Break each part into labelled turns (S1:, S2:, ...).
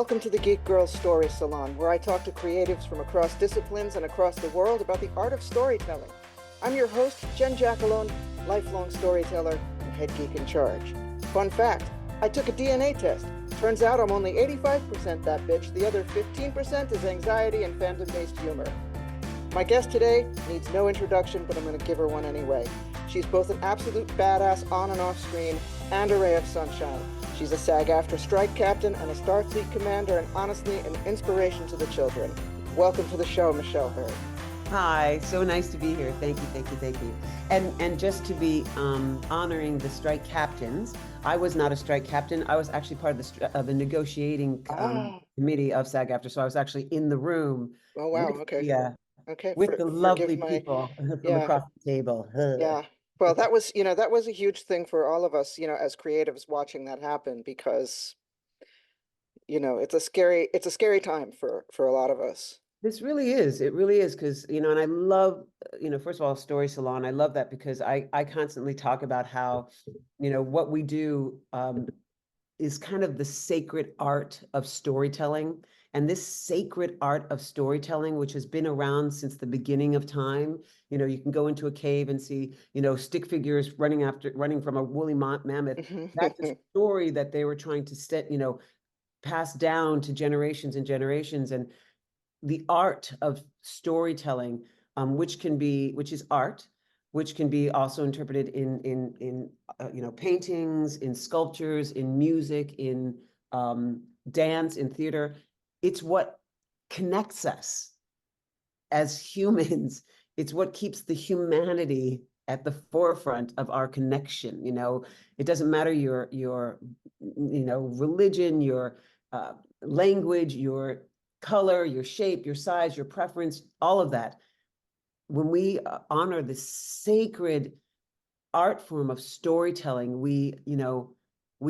S1: welcome to the Geek Girls Story Salon, where I talk to creatives from across disciplines and across the world about the art of storytelling. I'm your host, Jen Jackalone, lifelong storyteller and head geek in charge. Fun fact, I took a DNA test. Turns out I'm only 85% that bitch. The other 15% is anxiety and fandom-based humor. My guest today needs no introduction, but I'm going to give her one anyway. She's both an absolute badass on and off screen and a ray of sunshine. She's a SAG-AFTRA strike captain and a Starfleet commander, and honestly, an inspiration to the children. Welcome to the show, Michelle Hurd.
S2: Hi, so nice to be here. Thank you, thank you, thank you. And just to be honoring the strike captains, I was not a strike captain. I was actually part of the negotiating committee of SAG-AFTRA, so I was actually in the room.
S1: Oh wow!
S2: With
S1: Okay.
S2: With the lovely people from across the table.
S1: Yeah. Well, that was a huge thing for all of us, as creatives watching that happen, because it's a scary time for a lot of us.
S2: This really is. It really is, because, and I love, first of all, Story Salon. I love that because I constantly talk about how, what we do is kind of the sacred art of storytelling. And this sacred art of storytelling, which has been around since the beginning of time, you can go into a cave and see, stick figures running from a woolly mammoth. That's a story that they were trying to pass down to generations and generations. And the art of storytelling, which is art, which can be also interpreted in paintings, in sculptures, in music, in dance, in theater. It's what connects us as humans. It's what keeps the humanity at the forefront of our connection. It doesn't matter your religion, your language, your color, your shape, your size, your preference, all of that. When we honor the sacred art form of storytelling, we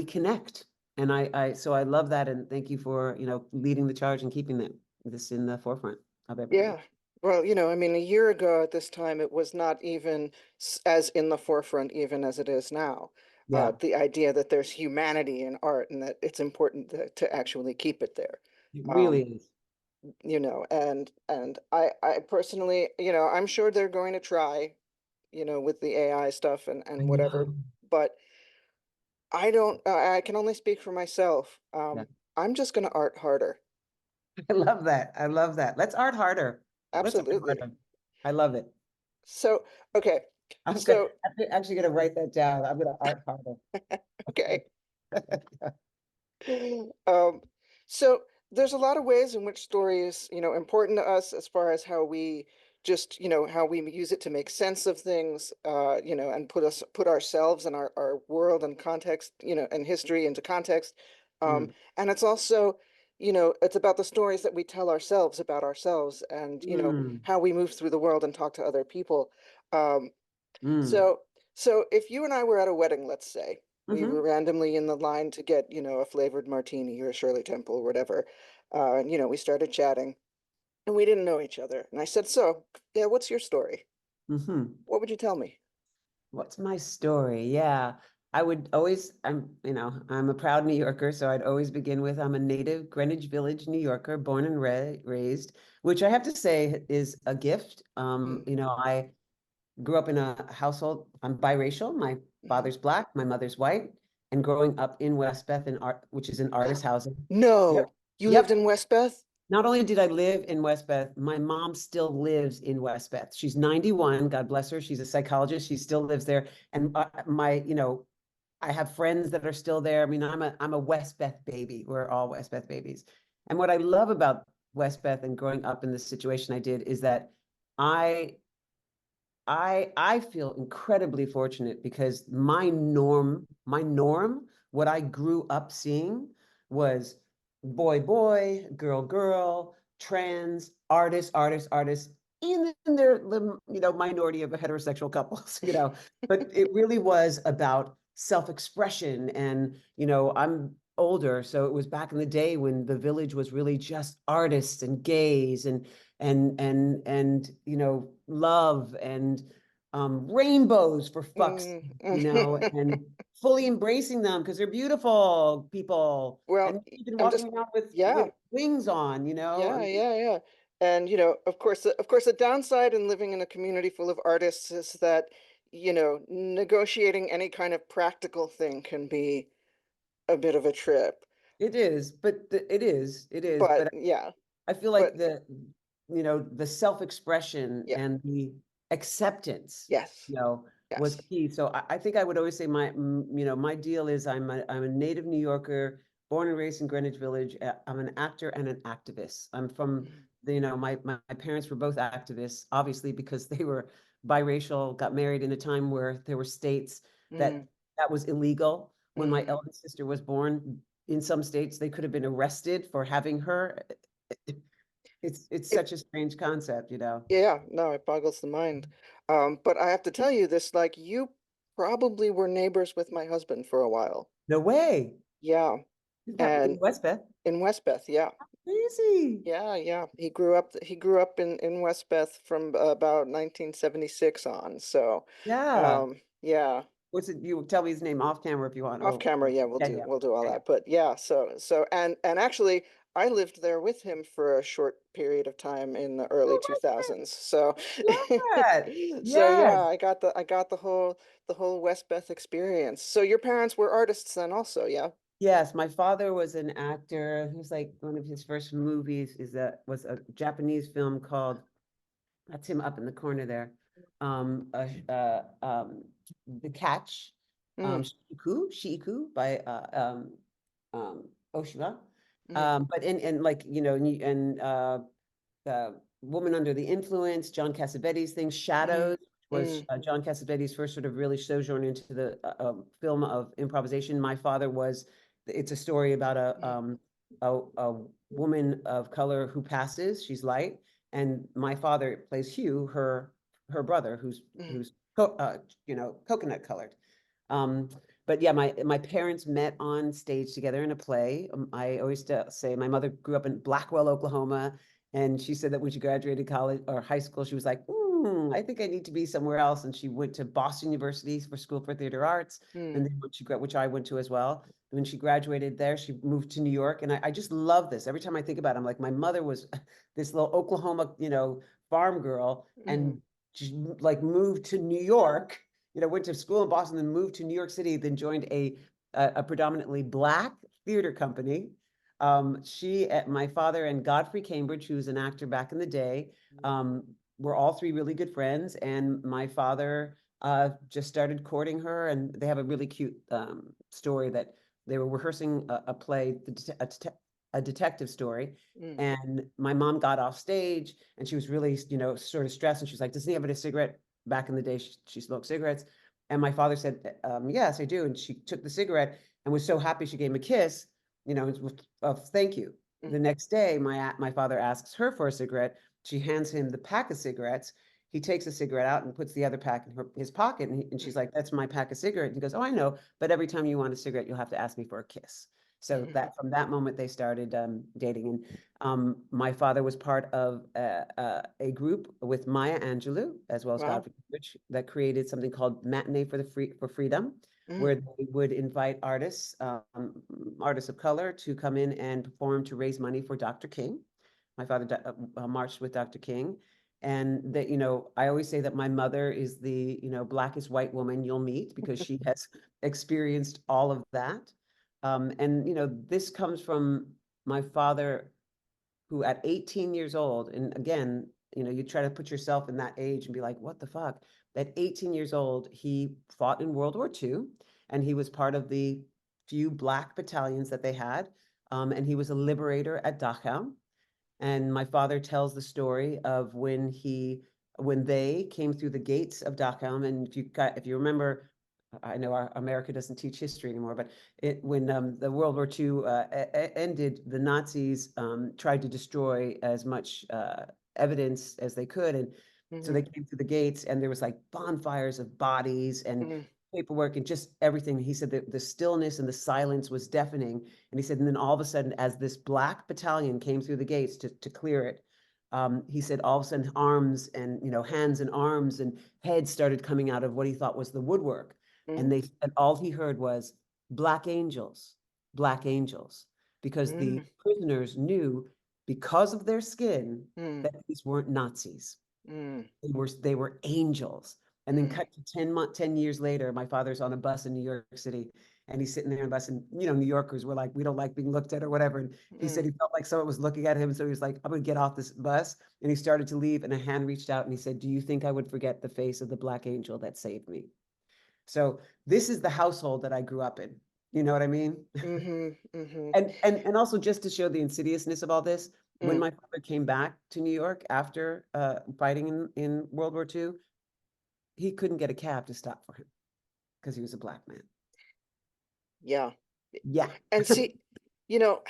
S2: connect. And so I love that. And thank you for, leading the charge and keeping this in the forefront of everybody.
S1: Yeah. Well, a year ago at this time, it was not even as in the forefront, even as it is now.
S2: Yeah.
S1: The idea that there's humanity in art and that it's important to actually keep it there.
S2: It really is.
S1: And I personally, I'm sure they're going to try, with the AI stuff and whatever, but I can only speak for myself. I'm just going to art harder.
S2: I love that. I love that. Let's art harder.
S1: Absolutely.
S2: I love it.
S1: So, okay.
S2: I'm actually going to write that down. I'm going to art harder.
S1: Okay. So there's a lot of ways in which story is, important to us as far as how we just, how we use it to make sense of things, and put ourselves and our world and context, and history into context. And it's also, it's about the stories that we tell ourselves about ourselves and, how we move through the world and talk to other people. So if you and I were at a wedding, let's say, we were randomly in the line to get, a flavored martini or a Shirley Temple or whatever. And, we started chatting and we didn't know each other. And I said, so, yeah, what's your story? What would you tell me?
S2: What's my story? Yeah, I would always, I'm a proud New Yorker, so I'd always begin with, I'm a native Greenwich Village New Yorker, born and raised, which I have to say is a gift. I grew up in a household, I'm biracial. My father's Black, my mother's white, and growing up in Westbeth, which is an artist housing.
S1: No, you lived in Westbeth?
S2: Not only did I live in Westbeth, my mom still lives in Westbeth. She's 91, God bless her. She's a psychologist. She still lives there. And I have friends that are still there. I mean, I'm a Westbeth baby. We're all Westbeth babies. And what I love about Westbeth and growing up in this situation I did is that I feel incredibly fortunate because my norm, what I grew up seeing was boy, girl, trans, artist, in the minority of heterosexual couples, but it really was about self-expression. And, I'm older, so it was back in the day when the village was really just artists and gays and love and rainbows for fucks, and fully embracing them because they're beautiful people,
S1: Well,
S2: and you've been
S1: I'm
S2: walking
S1: just,
S2: around
S1: yeah,
S2: with wings on,
S1: yeah,
S2: and
S1: yeah, yeah. And, of course, the downside in living in a community full of artists is that, negotiating any kind of practical thing can be a bit of a trip.
S2: it is, but it is,
S1: But
S2: but
S1: yeah,
S2: I feel
S1: but
S2: like the self-expression
S1: yeah,
S2: and the acceptance,
S1: yes,
S2: was
S1: yes.
S2: key. So I think I would always say my deal is I'm a native New Yorker, born and raised in Greenwich Village. I'm an actor and an activist. I'm from
S1: Mm,
S2: my parents were both activists, obviously because they were biracial, got married in a time where there were states that
S1: mm,
S2: that was illegal. When my
S1: mm.
S2: eldest sister was born, in some states they could have been arrested for having her. It's
S1: It,
S2: such a strange concept.
S1: yeah, no, it boggles the mind. But I have to tell you this, like, you probably were neighbors with my husband for a while.
S2: No way.
S1: Yeah,
S2: Is that in
S1: and
S2: Westbeth?
S1: in Westbeth, yeah.
S2: Crazy.
S1: Yeah, yeah. He grew up in Westbeth from about 1976 on. So,
S2: Yeah.
S1: yeah,
S2: What's it? You tell me his name off camera if you want.
S1: off
S2: Oh,
S1: camera, yeah, we'll
S2: yeah,
S1: do
S2: yeah,
S1: we'll do all
S2: yeah, yeah.
S1: that. But yeah, and actually I lived there with him for a short period of time in the early
S2: Oh my God,
S1: 2000s. So
S2: love that.
S1: so
S2: Yes.
S1: yeah, I got the whole Westbeth experience. So your parents were artists then also, yeah?
S2: Yes, my father was an actor. He was like one of his first movies was a Japanese film called, that's him up in the corner there. The Catch,
S1: Mm,
S2: Shiiku by Oshima.
S1: mm,
S2: But in like, Woman Under the Influence, John Cassavetes' thing,
S1: mm,
S2: Shadows, was
S1: mm,
S2: John Cassavetes' first sort of really sojourn into the film of improvisation. My father was, it's a story about
S1: mm,
S2: a woman of color who passes, she's light, and my father plays Hugh, her brother, who's
S1: mm,
S2: who's coconut colored. Um, but yeah, my parents met on stage together in a play. I always say my mother grew up in Blackwell, Oklahoma, and she said that when she graduated college or high school, she was like, I think I need to be somewhere else. And she went to Boston University for School for Theater Arts, and
S1: mm,
S2: then which I went to as well. When she graduated there, she moved to New York, and I just love this. Every time I think about it, I'm like, my mother was this little Oklahoma, farm girl,
S1: mm,
S2: and she like moved to New York, went to school in Boston, then moved to New York City, then joined a predominantly Black theater company. My father and Godfrey Cambridge, who's an actor back in the day, um, were all three really good friends. And my father just started courting her, and they have a really cute story that they were rehearsing a play, a detective story.
S1: mm,
S2: And my mom got off stage, and she was really, sort of stressed. And she was like, "Does he have a cigarette?" Back in the day, she smoked cigarettes. And my father said, "Yes, I do." And she took the cigarette and was so happy she gave him a kiss, of thank you.
S1: mm,
S2: The next day, my father asks her for a cigarette. She hands him the pack of cigarettes. He takes a cigarette out and puts the other pack in his pocket. And she's like, "That's my pack of cigarettes." And he goes, "Oh, I know. But every time you want a cigarette, you'll have to ask me for a kiss." So
S1: mm.
S2: that from that moment, they started dating. And my father was part of a group with Maya Angelou, as well as
S1: Wow.
S2: Godfrey Rich, that created something called Matinee for Freedom, where
S1: Mm,
S2: they would invite artists of color to come in and perform to raise money for Dr. King. My father marched with Dr. King. And that, I always say that my mother is the, blackest white woman you'll meet because she has experienced all of that. And, this comes from my father, who at 18 years old, and again, you try to put yourself in that age and be like, what the fuck? At 18 years old, he fought in World War II, and he was part of the few Black battalions that they had. And he was a liberator at Dachau. And my father tells the story of when they came through the gates of Dachau. And if you remember, I know America doesn't teach history anymore, but when the World War II ended, the Nazis tried to destroy as much evidence as they could, and so
S1: mhm,
S2: they came through the gates, and there was like bonfires of bodies and
S1: mm,
S2: paperwork and just everything. He said that the stillness and the silence was deafening, and he said, and then all of a sudden, as this Black battalion came through the gates to clear it, he said all of a sudden arms and hands and arms and heads started coming out of what he thought was the woodwork. And
S1: Mm,
S2: and all he heard was black angels, because the
S1: mm,
S2: prisoners knew, because of their skin,
S1: mm,
S2: that these weren't Nazis.
S1: mm,
S2: They were angels. And then
S1: mm,
S2: cut to 10 years later, my father's on a bus in New York City, and he's sitting there on a bus, and New Yorkers were like, we don't like being looked at or whatever. And he said
S1: mm.
S2: he felt like someone was looking at him, so he was like, I'm gonna get off this bus. And he started to leave, and a hand reached out and he said, do you think I would forget the face of the black angel that saved me? So this is the household that I grew up in. You know what I mean?
S1: Mhm, mhm,
S2: And also, just to show the insidiousness of all this, when
S1: mm.
S2: my father came back to New York after fighting in World War II, he couldn't get a cab to stop for him because he was a black man.
S1: Yeah.
S2: Yeah.
S1: And see, you know,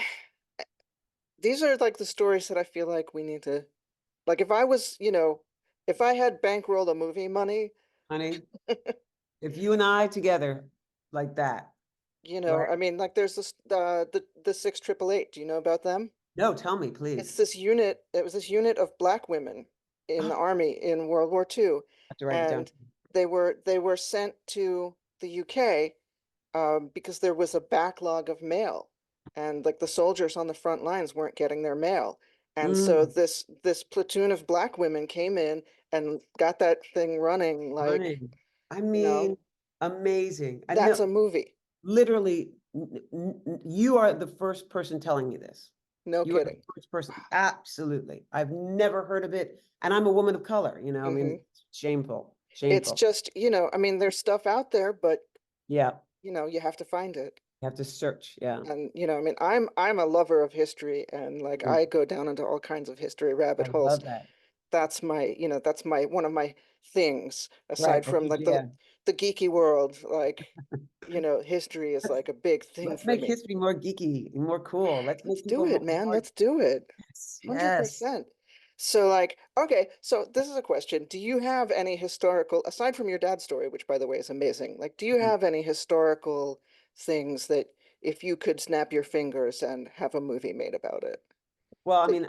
S1: these are like the stories that I feel like we need to, like if I was, if I had bankroll a movie money,
S2: Honey, if you and I together like that, right?
S1: I mean, like there's this the 688. Do you know about them?
S2: No, tell me,
S1: It's
S2: please.
S1: this unit, it was this unit of black women in the
S2: I
S1: army in World War II,
S2: have to write it down.
S1: and they were sent to the UK because there was a backlog of mail, and like the soldiers on the front lines weren't getting their mail. And so
S2: Mm,
S1: this platoon of black women came in and got that thing running like,
S2: honey, I
S1: you know,
S2: mean, amazing. I
S1: that's
S2: know,
S1: a movie.
S2: literally, you are the first person telling me this.
S1: No
S2: You are the
S1: kidding.
S2: first person. Absolutely. I've never heard of it. And I'm a woman of color, I
S1: Hmm.
S2: mean, shameful,
S1: It's
S2: shameful.
S1: just, I mean, there's stuff out there, but
S2: Yeah.
S1: you have to find it.
S2: You have to search. Yeah.
S1: And I mean, I'm a lover of history, and like
S2: Mm,
S1: I go down into all kinds of history rabbit
S2: I
S1: holes.
S2: love that.
S1: That's my one of my things
S2: Right.
S1: aside
S2: That's
S1: from
S2: your
S1: like the
S2: jam.
S1: the geeky world. Like, history is
S2: Let's
S1: like a big thing
S2: let's
S1: for
S2: make
S1: me.
S2: history more geeky and more cool. Let's
S1: Let's
S2: make
S1: do
S2: people
S1: it, man.
S2: more
S1: Let's do it.
S2: yes, yes.
S1: 100%. So like, okay, so this is a question. Do you have any historical, aside from your dad's story, which by the way is amazing, like, do you have any historical things that if you could snap your fingers and have a movie made about it?
S2: Well, I
S1: That,
S2: mean,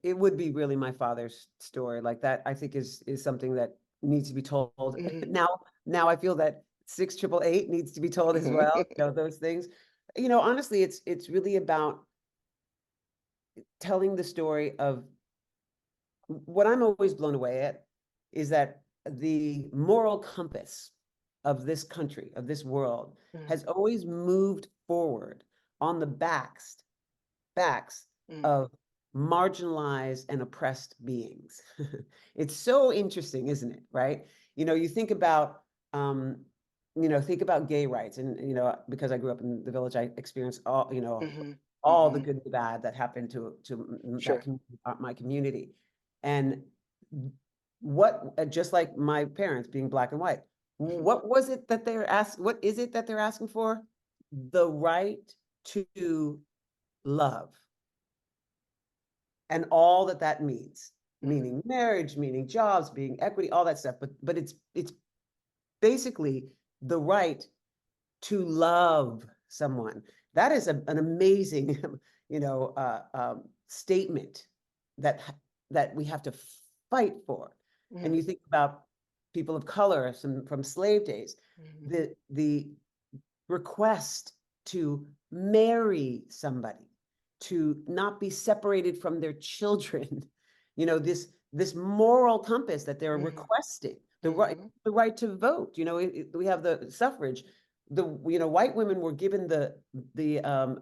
S2: it would be really my father's story. Like that, I think is something that needs to be told.
S1: mhm.
S2: Now I feel that 6888 needs to be told as well. Those things. Honestly, it's really about telling the story of what I'm always blown away at is that the moral compass of this country, of this world,
S1: Mm,
S2: has always moved forward on the backs
S1: mm,
S2: of marginalized and oppressed beings. It's so interesting, isn't it? Right? You um, think about gay rights, and because I grew up in the village, I experienced
S1: mhm,
S2: all the
S1: mhm.
S2: good and the bad that happened to
S1: Sure.
S2: my community, and just like my parents being black and white,
S1: Mhm,
S2: what was it that they're asked? What is it that they're asking for? The right to love and all that that means,
S1: mhm,
S2: meaning marriage, meaning jobs, being equity, all that stuff. But it's basically the right to love someone. That is an amazing, statement that that we have to fight for. And
S1: mm,
S2: you think about people of color from slave days,
S1: mhm,
S2: the request to marry somebody, to not be separated from their children, this moral compass that they're
S1: mhm,
S2: requesting,
S1: mhm,
S2: the right to vote. We have the suffrage. White women were given the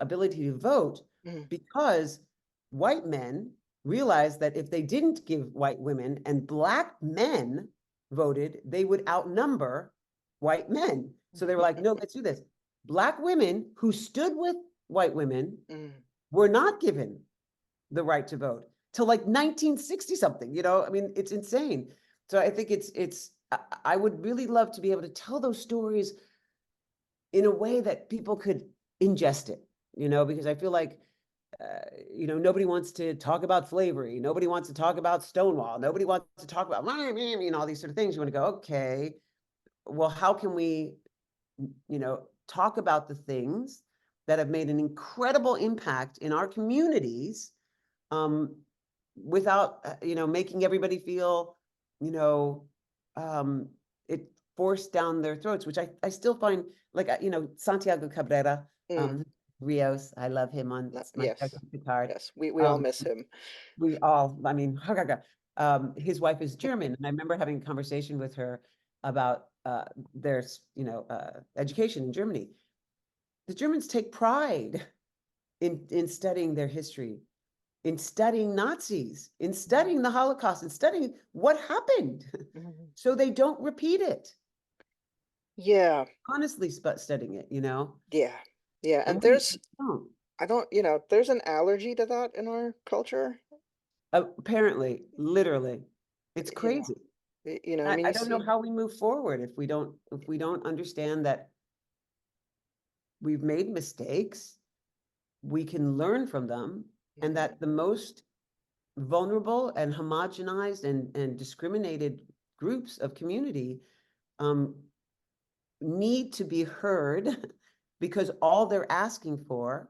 S2: ability to vote
S1: mhm,
S2: because white men realized that if they didn't give white women and black men voted, they would outnumber white men. So they were like, no, let's do this. Black women who stood with white women
S1: mhm,
S2: were not given the right to vote till like 1960 something. I mean, it's insane. So I think I would really love to be able to tell those stories in a way that people could ingest it, because I feel like, nobody wants to talk about slavery. Nobody wants to talk about Stonewall. Nobody wants to talk about, all these sort of things. You want to go, okay, well, how can we talk about the things that have made an incredible impact in our communities, um, without, making everybody feel, you know, um, it forced down their throats, which I still find, like, you know, Santiago Cabrera,
S1: Mm,
S2: Rios, I love him on my show,
S1: yes,
S2: Picard.
S1: yes, we all
S2: Um,
S1: miss him.
S2: we all, I mean, his wife is German, and I remember having a conversation with her about their, you know, education in Germany. The Germans take pride in studying their history, in studying Nazis, in studying the Holocaust, in studying what happened,
S1: Mhm.
S2: so they don't repeat it.
S1: Yeah,
S2: Honestly, studying it, you know,
S1: yeah, yeah.
S2: and
S1: And
S2: we
S1: there's,
S2: don't.
S1: I don't, you know, there's an allergy to that in our culture.
S2: Apparently, literally, it's
S1: You know,
S2: crazy.
S1: you know, I mean,
S2: I
S1: you
S2: don't know
S1: see,
S2: how we move forward if we don't understand that we've made mistakes, we can learn from them, and
S1: Mhm,
S2: that the most vulnerable and homogenized and discriminated groups of community um, need to be heard because all they're asking for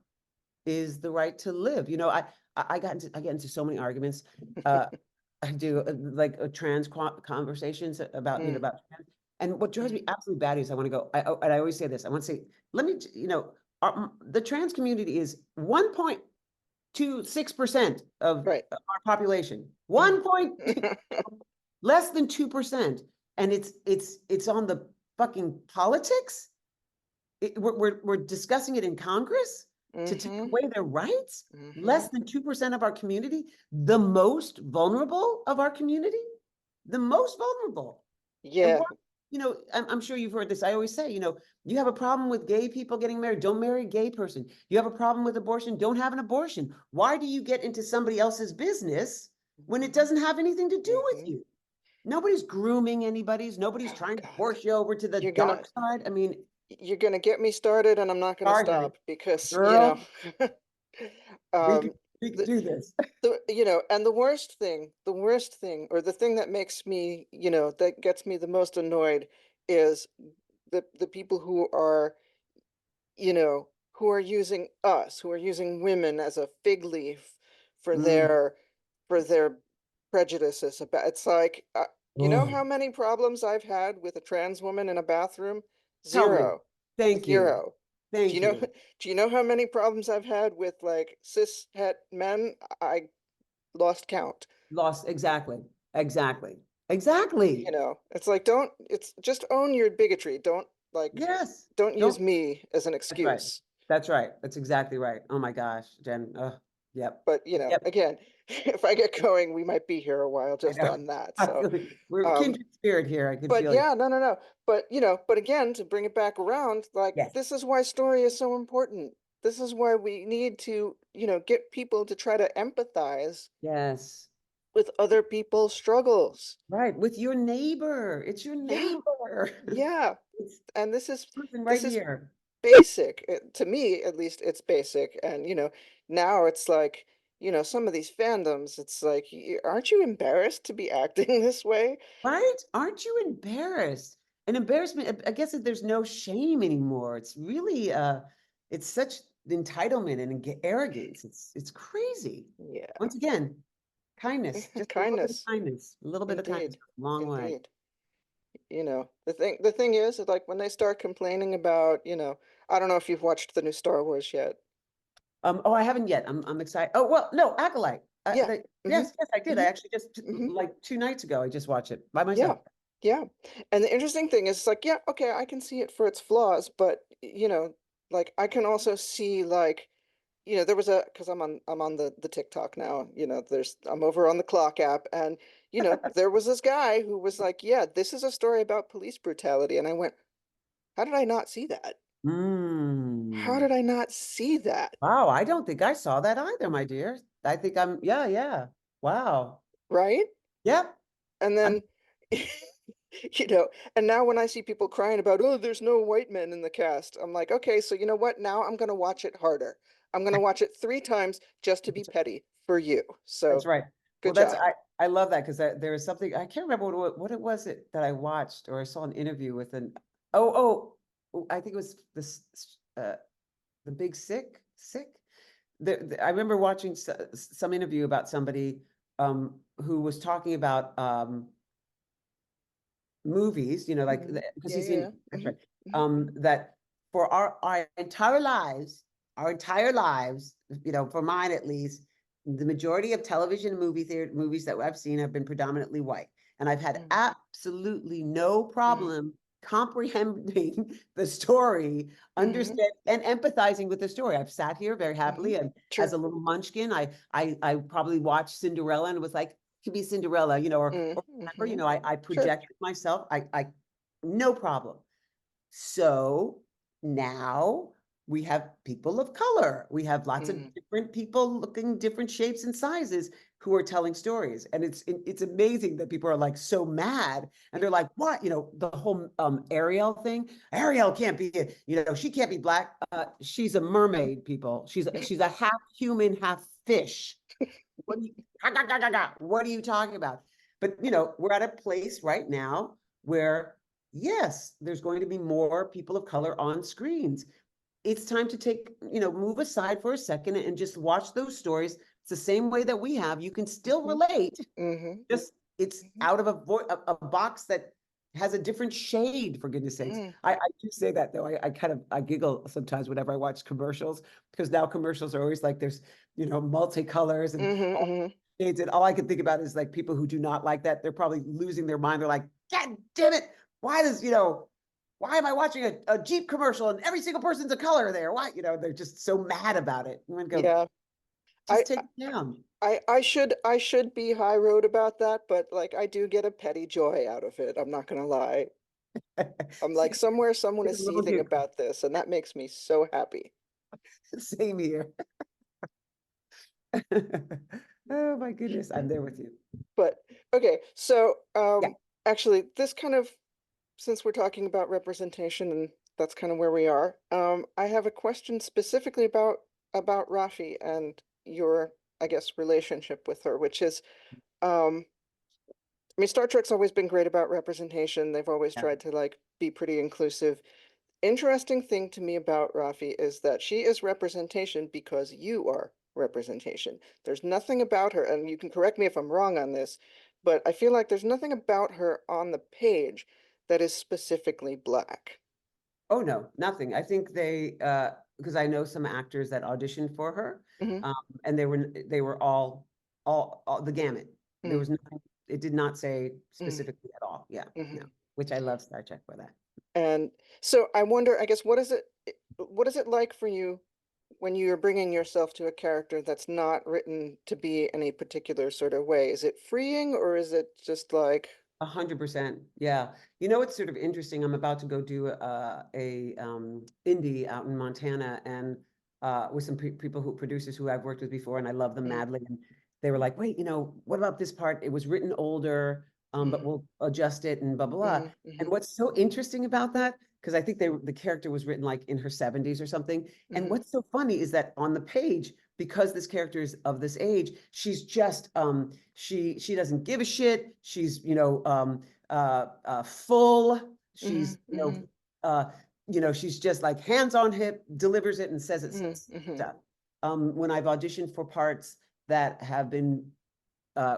S2: is the right to live. You know, I get into so many arguments. Uh, I do like trans conversations about, you know,
S1: mm,
S2: about trans. And what drives
S1: mm,
S2: me absolutely batty is I want to go, and I always say this, I want to say, let me, you know, the trans community is 1.26% of
S1: right.
S2: our population.
S1: Mm.
S2: 1 point, less than 2%. And it's on the fucking politics. We're discussing it in Congress to take
S1: Mm-hmm.
S2: away their rights.
S1: Mm-hmm.
S2: Less than 2% of our community, the most vulnerable of our community, the most vulnerable. And
S1: Yeah.
S2: what, you know, I'm sure you've heard this. I always say, you know, you have a problem with gay people getting married, don't marry a gay person. You have a problem with abortion, don't have an abortion. Why do you get into somebody else's business when it
S1: Mm-hmm.
S2: doesn't have anything to do with
S1: Mm-hmm.
S2: you? Nobody's grooming anybody's, nobody's
S1: Oh
S2: trying to
S1: God.
S2: force you over to the
S1: You're gonna
S2: dark side. I mean,
S1: you're gonna get me started and I'm not gonna
S2: sorry, honey.
S1: stop because, you know,
S2: Girl, we could
S1: um
S2: we could
S1: the
S2: do this.
S1: you know, and the worst thing, or the thing that makes me, you know, that gets me the most annoyed is the people who are, you know, who are using us, who are using women as a fig leaf for
S2: Mm.
S1: their prejudices about. It's like, you know
S2: Oh,
S1: how many problems I've had with a trans woman in a bathroom?
S2: tell me.
S1: Zero.
S2: Thank you.
S1: Zero. Do you
S2: Thank
S1: know
S2: you.
S1: do you know how many problems I've had with like cis het men? I lost count.
S2: Lost. Exactly. Exactly.
S1: You
S2: Exactly.
S1: know, it's like, don't, it's just own your bigotry. Don't like,
S2: Yes.
S1: don't use
S2: Don't.
S1: me as an
S2: That's right.
S1: excuse.
S2: That's right. That's exactly right. Oh my gosh, Jen. Yep.
S1: But, you know,
S2: Yep.
S1: again, if I get going, we might be here a while
S2: I
S1: just
S2: know.
S1: on that.
S2: I
S1: So,
S2: feel it. We're
S1: um,
S2: kindred spirit here. I can
S1: but
S2: feel you.
S1: yeah, no, no, no. But, you know, but again, to bring it back around, like,
S2: Yes.
S1: this is why story is so important. This is why we need to, you know, get people to try to empathize
S2: Yes.
S1: with other people's struggles.
S2: Right. With your neighbor. It's your
S1: Yeah,
S2: neighbor.
S1: yeah.
S2: It's
S1: And
S2: person right
S1: this is
S2: here.
S1: basic. To me, at least, it's basic. And, you know, now it's like, you know, some of these fandoms, it's like, aren't you embarrassed to be acting this way?
S2: Right? Aren't you embarrassed? An embarrassment, I guess that there's no shame anymore. It's really it's such entitlement and arrogance. It's crazy.
S1: Yeah.
S2: Once again, kindness, just a little bit of
S1: Kindness.
S2: kindness, a little bit of kindness,
S1: Indeed.
S2: goes a long way.
S1: Indeed. You know, the thing is, like, when they start complaining about, you know, I don't know if you've watched the new Star Wars yet.
S2: Oh, I haven't yet. I'm excited. Oh, well, no, Acolyte.
S1: Yeah. Mm-hmm.
S2: Yes, I did. I
S1: Mm-hmm.
S2: actually just
S1: Mm-hmm.
S2: like 2 nights ago, I just watched it by
S1: Yeah.
S2: myself.
S1: Yeah. And the interesting thing is, it's like, yeah, okay, I can see it for its flaws, but, you know, like, I can also see, like, you know, there was a, because I'm on the TikTok now, you know, I'm over on the Clock app, and, you know, there was this guy who was like, yeah, this is a story about police brutality. And I went, how did I not see that? How
S2: Mm.
S1: did I not see that?
S2: Wow, I don't think I saw that either, my dear. I think yeah, yeah. Wow.
S1: Right?
S2: Yep.
S1: And
S2: I'm
S1: then, you know, and now when I see people crying about, oh, there's no white men in the cast, I'm like, okay, so you know what? Now I'm going to watch it harder. I'm going to watch it 3 times just to be petty for you.
S2: That's
S1: So
S2: right. Well,
S1: good job.
S2: I love that because there was something I can't remember what it was that I watched or I saw an interview with an I think it was this the big sick. I remember watching some interview about somebody who was talking about movies, you know, like,
S1: Mhm.
S2: because
S1: Yeah,
S2: he's
S1: yeah,
S2: seen,
S1: yeah.
S2: that's
S1: Mhm.
S2: right,
S1: Mhm.
S2: that for our entire lives, you know, for mine at least, the majority of television movie theater movies that I've seen have been predominantly white. And I've had
S1: Mhm.
S2: absolutely no
S1: Mhm.
S2: problem comprehending the story,
S1: Mhm.
S2: understand and empathizing with the story. I've sat here very happily,
S1: Mhm.
S2: and as
S1: Sure.
S2: a little munchkin, I probably watched Cinderella and was like, could be Cinderella, you know, or whatever, you
S1: Mhm.
S2: know, I
S1: Sure.
S2: projected myself. No problem. So now we have people of color. We have lots of
S1: Mhm.
S2: different people looking different shapes and sizes who are telling stories. And it's amazing that people are like so mad, and they're like, what? You know, the whole Ariel thing. Ariel can't be, you know, she can't be black. She's a mermaid, people. She's a half human, half fish. What are you, what are you talking about? But, you know, we're at a place right now where, yes, there's going to be more people of color on screens. It's time to take, you know, move aside for a second and just watch those stories. It's the same way that we have. You can still
S1: Mhm.
S2: relate,
S1: Mhm.
S2: just it's
S1: Mhm.
S2: out of a box that has a different shade, for goodness sakes.
S1: Mhm.
S2: I do say that though. I kind of I giggle sometimes whenever I watch commercials, because now commercials are always like there's, you know, multicolors and
S1: Mhm.
S2: all
S1: Mhm.
S2: shades, and all I can think about is like people who do not like that. They're probably losing their mind. They're like, God damn it, why does, you know, why am I watching a Jeep commercial and every single person's a color there? Why, you know, they're just so mad about it. You want to go,
S1: Yeah. I
S2: just take it down.
S1: I should be high road about that, but like I do get a petty joy out of it. I'm not gonna lie. I'm like somewhere someone
S2: It's
S1: is
S2: a little
S1: seething
S2: giggle.
S1: about this, and that makes me so happy.
S2: Same here. Oh my goodness, I'm there with you.
S1: But okay, so
S2: Yeah.
S1: actually this kind of, since we're talking about representation and that's kind of where we are, I have a question specifically about Raffi and your, I guess, relationship with her, which is, um, I mean, Star Trek's always been great about representation. They've always
S2: Yeah.
S1: tried to like be pretty inclusive. Interesting thing to me about Raffi is that she is representation because you are representation. There's nothing about her, and you can correct me if I'm wrong on this, but I feel like there's nothing about her on the page that is specifically black.
S2: Oh no, nothing. I think they because I know some actors that auditioned for her,
S1: Hmm.
S2: and they were all the gamut. There
S1: Mm,
S2: was nothing. It did not say
S1: mm,
S2: specifically at all. Yeah, no.
S1: hmm.
S2: Which I love Star Trek for that.
S1: And so I wonder, I guess, what is it like for you when you're bringing yourself to a character that's not written to be any particular sort of way? Is it freeing or is it just like,
S2: 100%. Yeah. You know, it's sort of interesting. I'm about to go do a indie out in Montana, and with some people who producers who I've worked with before, and I love them
S1: mm,
S2: madly. And they were like, wait, you know, what about this part? It was written older, but
S1: mm,
S2: we'll adjust it and blah, blah, blah.
S1: mm,
S2: And
S1: mm,
S2: what's so interesting about that, because I think the character was written like in her 70s or something. And
S1: mm,
S2: what's so funny is that on the page, because this character is of this age, she's just she doesn't give a shit. She's, you know, full.
S1: mm,
S2: She's,
S1: mm,
S2: you know, she's just like hands on hip, delivers it and says it.
S1: mm, mm,
S2: Stuff. When I've auditioned for parts that have been uh,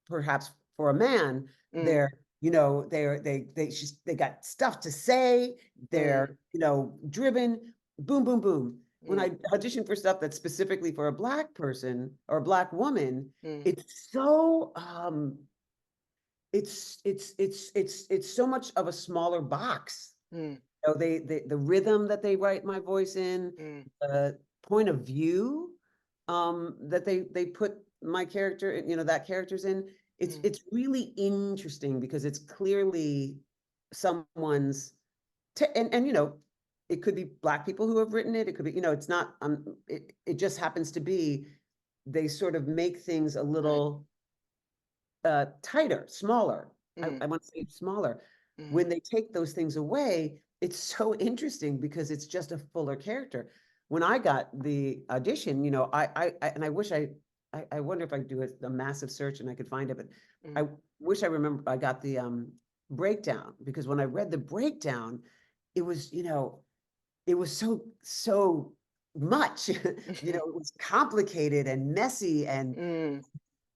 S2: perhaps for a man,
S1: mm,
S2: they're, you know, they got stuff to say.
S1: mm,
S2: They're, you know, driven. Boom, boom, boom. When
S1: mm,
S2: I audition for stuff that's specifically for a black person or a black woman,
S1: mm,
S2: it's so it's so much of a smaller box.
S1: mm,
S2: You know, the rhythm that they write my voice in,
S1: mm,
S2: the point of view that they put my character, you know, that character's in.
S1: mm,
S2: It's really interesting because it's clearly someone's and you know, it could be black people who have written it. It could be, you know, it's not it just happens to be they sort of make things a
S1: right,
S2: little tighter, smaller.
S1: mm,
S2: I want to say smaller.
S1: mm,
S2: When they take those things away, it's so interesting because it's just a fuller character. When I got the audition, you know, and I wish I wonder if I could do a massive search and I could find it, but
S1: mm,
S2: I wish I remember I got the breakdown, because when I read the breakdown, it was, you know, it was so much, you know,
S1: mhm,
S2: it was complicated and messy
S1: mm,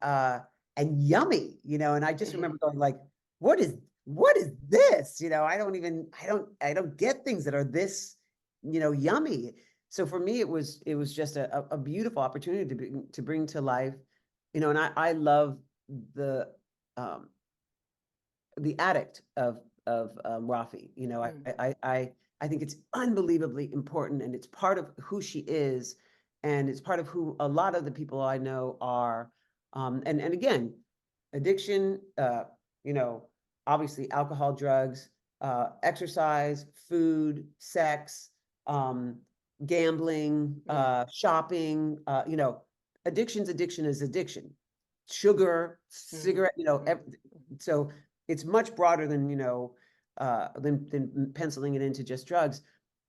S2: uh, and yummy, you know. And I just
S1: mhm,
S2: remember going like, what is what is this? I don't get things that are this, yummy. So for me, it was just a beautiful opportunity to bring to life, and I love the, um, the addict of Raffi.
S1: Mm,
S2: I think it's unbelievably important, and it's part of who she is, and it's part of who a lot of the people I know are. And again, addiction, obviously alcohol, drugs, exercise, food, sex, um, gambling,
S1: mm,
S2: shopping. Addiction is addiction. Sugar,
S1: mm,
S2: cigarette.
S1: mm,
S2: So it's much broader than than penciling it into just drugs.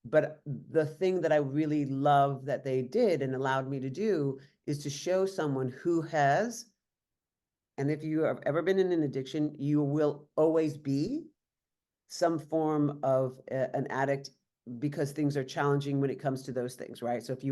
S2: But the thing that I really love that they did and allowed me to do is to show someone who has, and if you have ever been in an addiction, you will always be some form of an addict, because things are challenging when it comes to those things, right? So if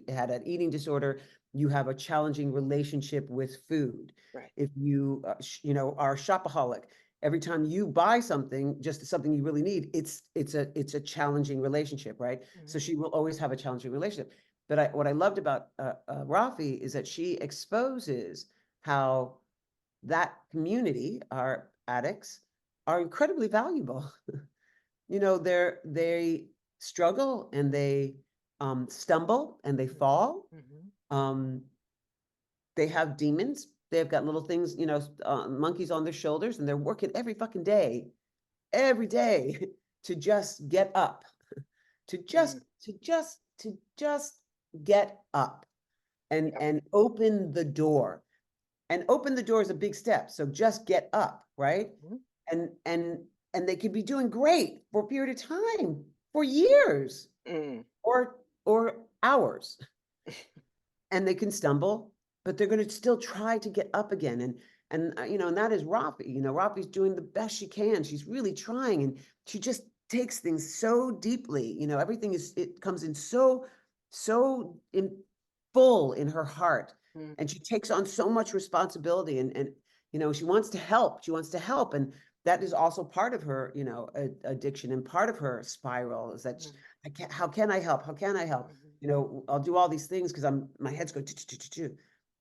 S2: had an eating disorder, you have a challenging relationship with food.
S1: right.
S2: If you are a shopaholic, every time you buy something, just something you really need, it's a challenging relationship, right? So
S1: Mm,
S2: she will always have a challenging relationship. But what I loved about Raffi is that she exposes how that community, our addicts, are incredibly valuable. They struggle, and they stumble, and they
S1: mhm,
S2: fall.
S1: mhm,
S2: Um, they have demons. They've got little things, monkeys on their shoulders, and they're working every day to just get up,
S1: mm,
S2: to just get up and
S1: yep.
S2: and open the door. And open the door is a big step. So just get up, right?
S1: Mhm,
S2: And they could be doing great for a period of time, for years,
S1: mm,
S2: or hours, and they can stumble, but they're going to still try to get up again. And that is Raffi. Raffi's doing the best she can. She's really trying, and she just takes things so deeply. Everything it comes in so in full in her heart,
S1: mm,
S2: and she takes on so much responsibility, and she wants to help. She wants to help, and that is also part of her, addiction, and part of her spiral is that
S1: mm,
S2: I can't. How can I help? How can I help?
S1: mhm,
S2: I'll do all these things because my head's going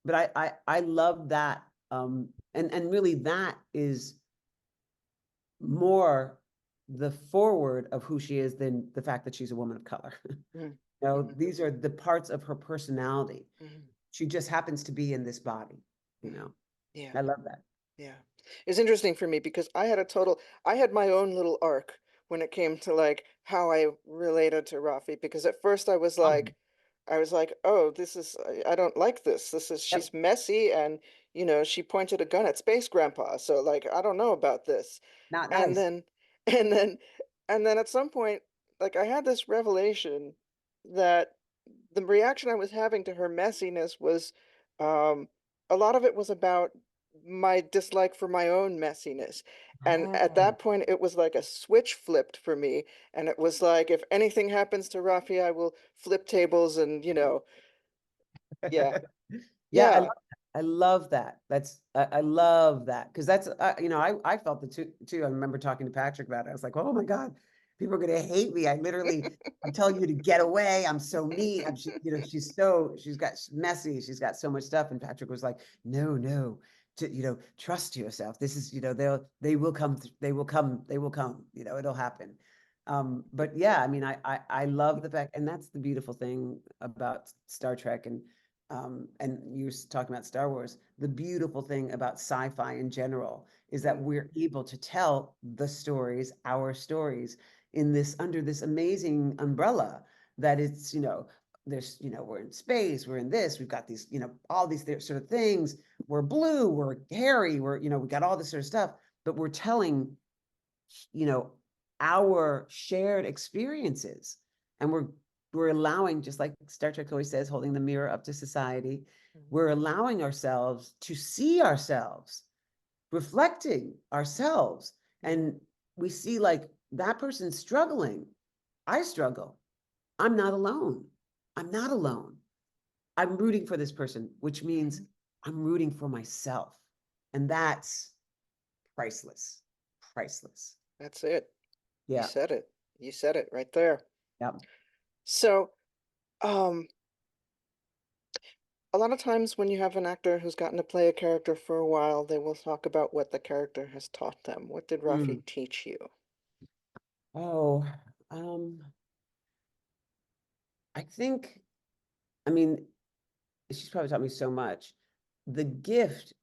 S2: but I love that. And really that is more the forward of who she is than the fact that she's a woman of color.
S1: mm, mhm,
S2: These are the parts of her personality.
S1: mhm,
S2: She just happens to be in this body,
S1: mhm. Yeah.
S2: I love that.
S1: Yeah. It's interesting for me because I had my own little arc when it came to like how I related to Rafi because at first
S2: Um,
S1: I was like, oh, I don't like this.
S2: yep,
S1: She's messy and, she pointed a gun at Space Grandpa. So like, I don't know about this.
S2: not
S1: And
S2: nice.
S1: then, and then, and then at some point, like I had this revelation that the reaction I was having to her messiness was, um, a lot of it was about my dislike for my own messiness. And at
S2: Oh.
S1: that point, it was like a switch flipped for me. And it was like, if anything happens to Rafi, I will flip tables and, yeah,
S2: Yeah,
S1: yeah.
S2: I love that. I love that because that's I felt the too. I remember talking to Patrick about it. I was like, oh my God, people are gonna hate me. I'm telling you to get away. I'm so mean. She's got messy. She's got so much stuff. And Patrick was like, no, no, trust yourself. This is they will come. They will come. They will come. It'll happen. But yeah, I mean, I love the fact, and that's the beautiful thing about Star Trek, and you were talking about Star Wars. The beautiful thing about sci-fi in general is that
S1: Mm,
S2: we're able to tell our stories, in this under this amazing umbrella that it's, there's, we're in space, we're in this, we've got these, all these sort of things. We're blue, we're hairy, we got all this sort of stuff, but we're telling, you know, our shared experiences. And we're allowing, just like Star Trek always says, holding the mirror up to society,
S1: mm,
S2: we're allowing ourselves to see ourselves, reflecting ourselves.
S1: mm,
S2: And we see like that person's struggling. I struggle. I'm not alone. I'm not alone. I'm rooting for this person, which means
S1: mhm.
S2: I'm rooting for myself. And that's priceless. priceless.
S1: That's it. You
S2: Yeah.
S1: said it. You said it right there.
S2: Yeah.
S1: So, um, a lot of times when you have an actor who's gotten to play a character for a while, they will talk about what the character has taught them. What did
S2: Mm.
S1: Raffi teach you?
S2: Oh, um, I think, I mean, she's probably taught me so much. The gift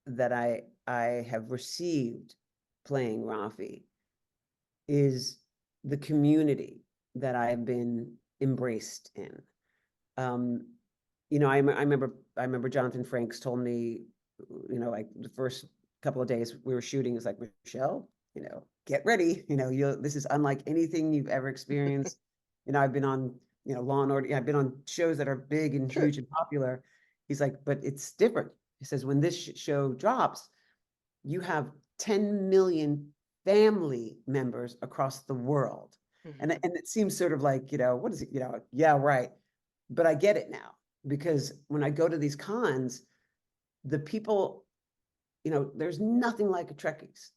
S2: that I have received playing Raffi is the community that I have been embraced in. Um, I remember Jonathan Frakes told me, like the first couple of days we were shooting, is like, Michelle, get ready. This is unlike anything you've ever experienced. I've been on, Law and Order. I've been on shows that are big and
S1: Sure.
S2: huge and popular. He's like, but it's different. He says, when this show drops, you have 10 million family members across the world. And
S1: Hmm.
S2: it seems sort of like, what is it? Yeah, right. But I get it now, because when I go to these cons, the people, there's nothing like a Trekkies.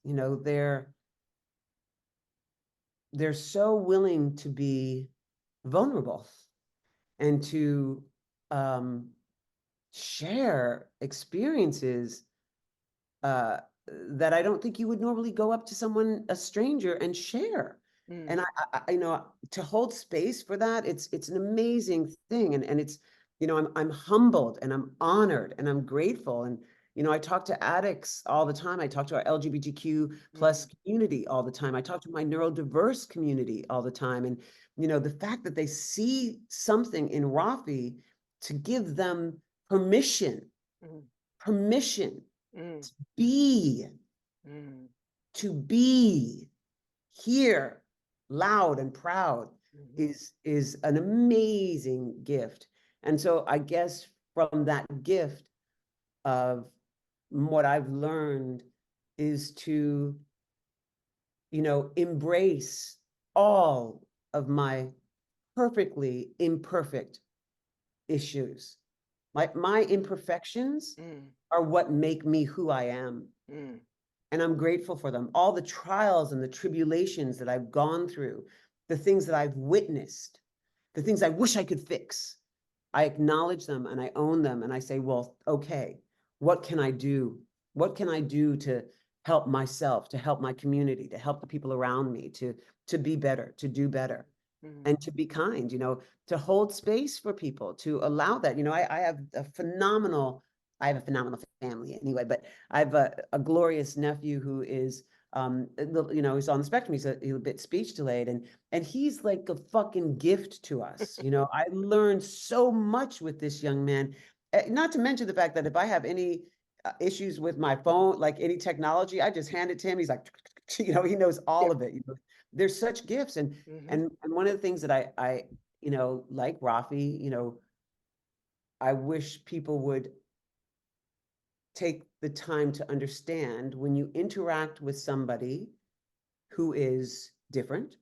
S2: They're so willing to be vulnerable and to um, share experiences uh, that I don't think you would normally go up to someone, a stranger, and share.
S1: Mm.
S2: And to hold space for that, it's an amazing thing. And it's, I'm humbled and I'm honored and I'm grateful. And, I talk to addicts all the time. I talk to our LGBTQ plus
S1: Mm.
S2: community all the time. I talk to my neurodiverse community all the time. And, the fact that they see something in Rafi to give them permission,
S1: Mm.
S2: permission
S1: Mm.
S2: be,
S1: Mm.
S2: to be here, loud and proud,
S1: Mhm.
S2: is an amazing gift. And so I guess from that gift of what I've learned is to, embrace all of my perfectly imperfect issues. My imperfections
S1: Mm.
S2: are what make me who I am.
S1: Mm.
S2: And I'm grateful for them. All the trials and the tribulations that I've gone through, the things that I've witnessed, the things I wish I could fix, I acknowledge them and I own them. And I say, well, okay, what can I do? What can I do to help myself, to help my community, to help the people around me, to be better, to do better,
S1: Mm.
S2: and to be kind, to hold space for people, to allow that. I have a phenomenal family anyway, but I have a glorious nephew who is, he's on the spectrum. He's a bit speech delayed, and he's like a fucking gift to us. I learned so much with this young man. Not to mention the fact that if I have any issues with my phone, like any technology, I just hand it to him. He's like, he knows
S1: Yeah.
S2: all of it. There's such gifts, and
S1: Hmm.
S2: and one of the things that I like Rafi, I wish people would take the time to understand, when you interact with somebody who is different,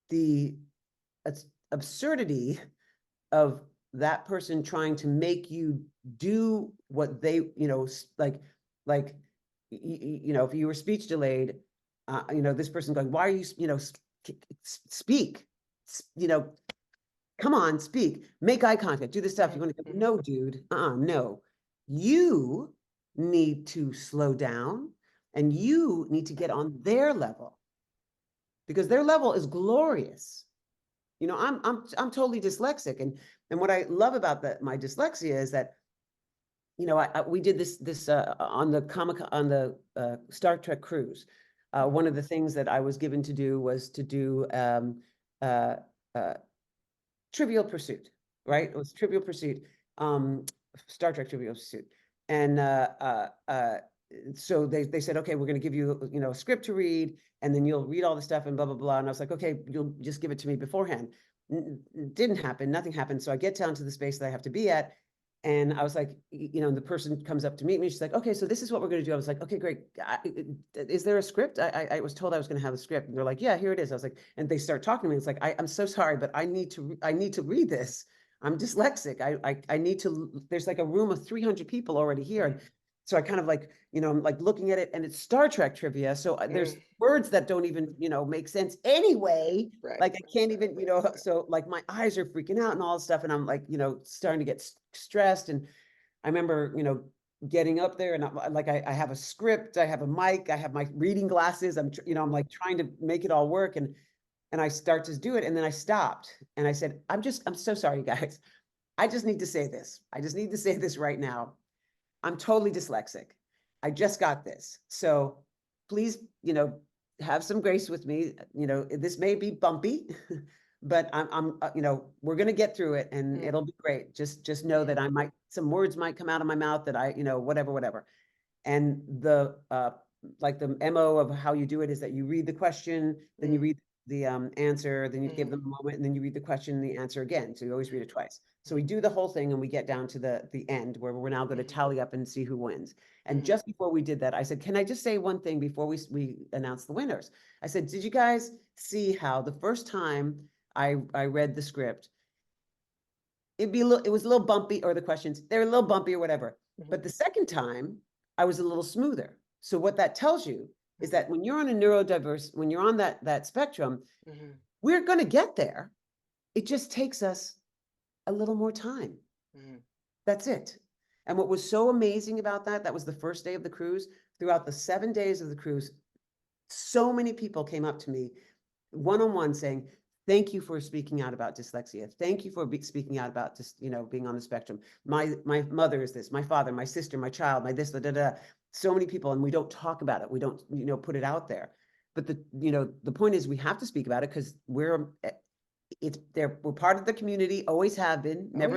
S2: the absurdity of that person trying to make you do what they, like, if you were speech delayed, this person going, why are you, speak, you know, come on, speak, make eye contact, do this stuff. You're going to go,
S1: Hmm.
S2: no, dude, no. You need to slow down and you need to get on their level, because their level is glorious. I'm totally dyslexic, and what I love about my dyslexia is that, we did this on the Star Trek cruise. One of the things that I was given to do was to do uh, uh, Trivial Pursuit, right? It was Trivial Pursuit, um, Star Trek Trivial Pursuit, and so they said, okay, we're going to give you a script to read, and then you'll read all the stuff and blah blah blah. And I was like, okay, you'll just give it to me beforehand. Didn't happen. Nothing happened. So I get down to the space that I have to be at, and I was like, the person comes up to meet me. She's like, okay, so this is what we're going to do. I was like, okay, great. Is there a script? I was told I was going to have a script, and they're like, yeah, here it is. I was like, and they start talking to me. It's like, I'm so sorry, but I need to read this. I'm dyslexic. I need to. There's like a room of 300 people already here, so I kind of like, I'm like looking at it, and it's Star Trek trivia. So there's
S1: Mm,
S2: words that don't even, make sense anyway.
S1: right.
S2: Like I can't even, so like my eyes are freaking out and all this stuff. And I'm like, starting to get stressed. And I remember, getting up there, and I have a script, I have a mic, I have my reading glasses. I'm like trying to make it all work. And I start to do it. And then I stopped and I said, I'm so sorry, guys. I just need to say this. I just need to say this right now. I'm totally dyslexic. I just got this. So please, have some grace with me. This may be bumpy, but we're going to get through it and
S1: Mm,
S2: it'll be great. Just know that
S1: mm,
S2: some words might come out of my mouth that whatever. And like the MO of how you do it is that you read the question, then you
S1: mm,
S2: read the answer, then you give
S1: mm,
S2: them a moment, and then you read the question and the answer again. So you always read it twice. So we
S1: mm,
S2: do the whole thing and we get down to the end where we're now going to
S1: mm,
S2: tally up and see who wins. And
S1: mm,
S2: just before we did that, I said, can I just say one thing before we announce the winners? I said, did you guys see how the first time I read the script, it was a little bumpy, or the questions, they're a little bumpy or whatever.
S1: mm,
S2: But the second time, I was a little smoother. So what that tells you is
S1: mm,
S2: that when you're on a neurodiverse, when you're on that spectrum,
S1: mm,
S2: we're going to get there. It just takes us a little more time.
S1: mm,
S2: That's it. And what was so amazing about that was the first day of the cruise. Throughout the 7 days of the cruise, so many people came up to me one-on-one saying, thank you for speaking out about dyslexia. Thank you for speaking out about just, being on the spectrum. My mother is this, my father, my sister, my child, my this, da, da, da. So many people, and we don't talk about it. We don't, put it out there. But the point is we have to speak about it because we're part of the community, always have been,
S1: oh yeah.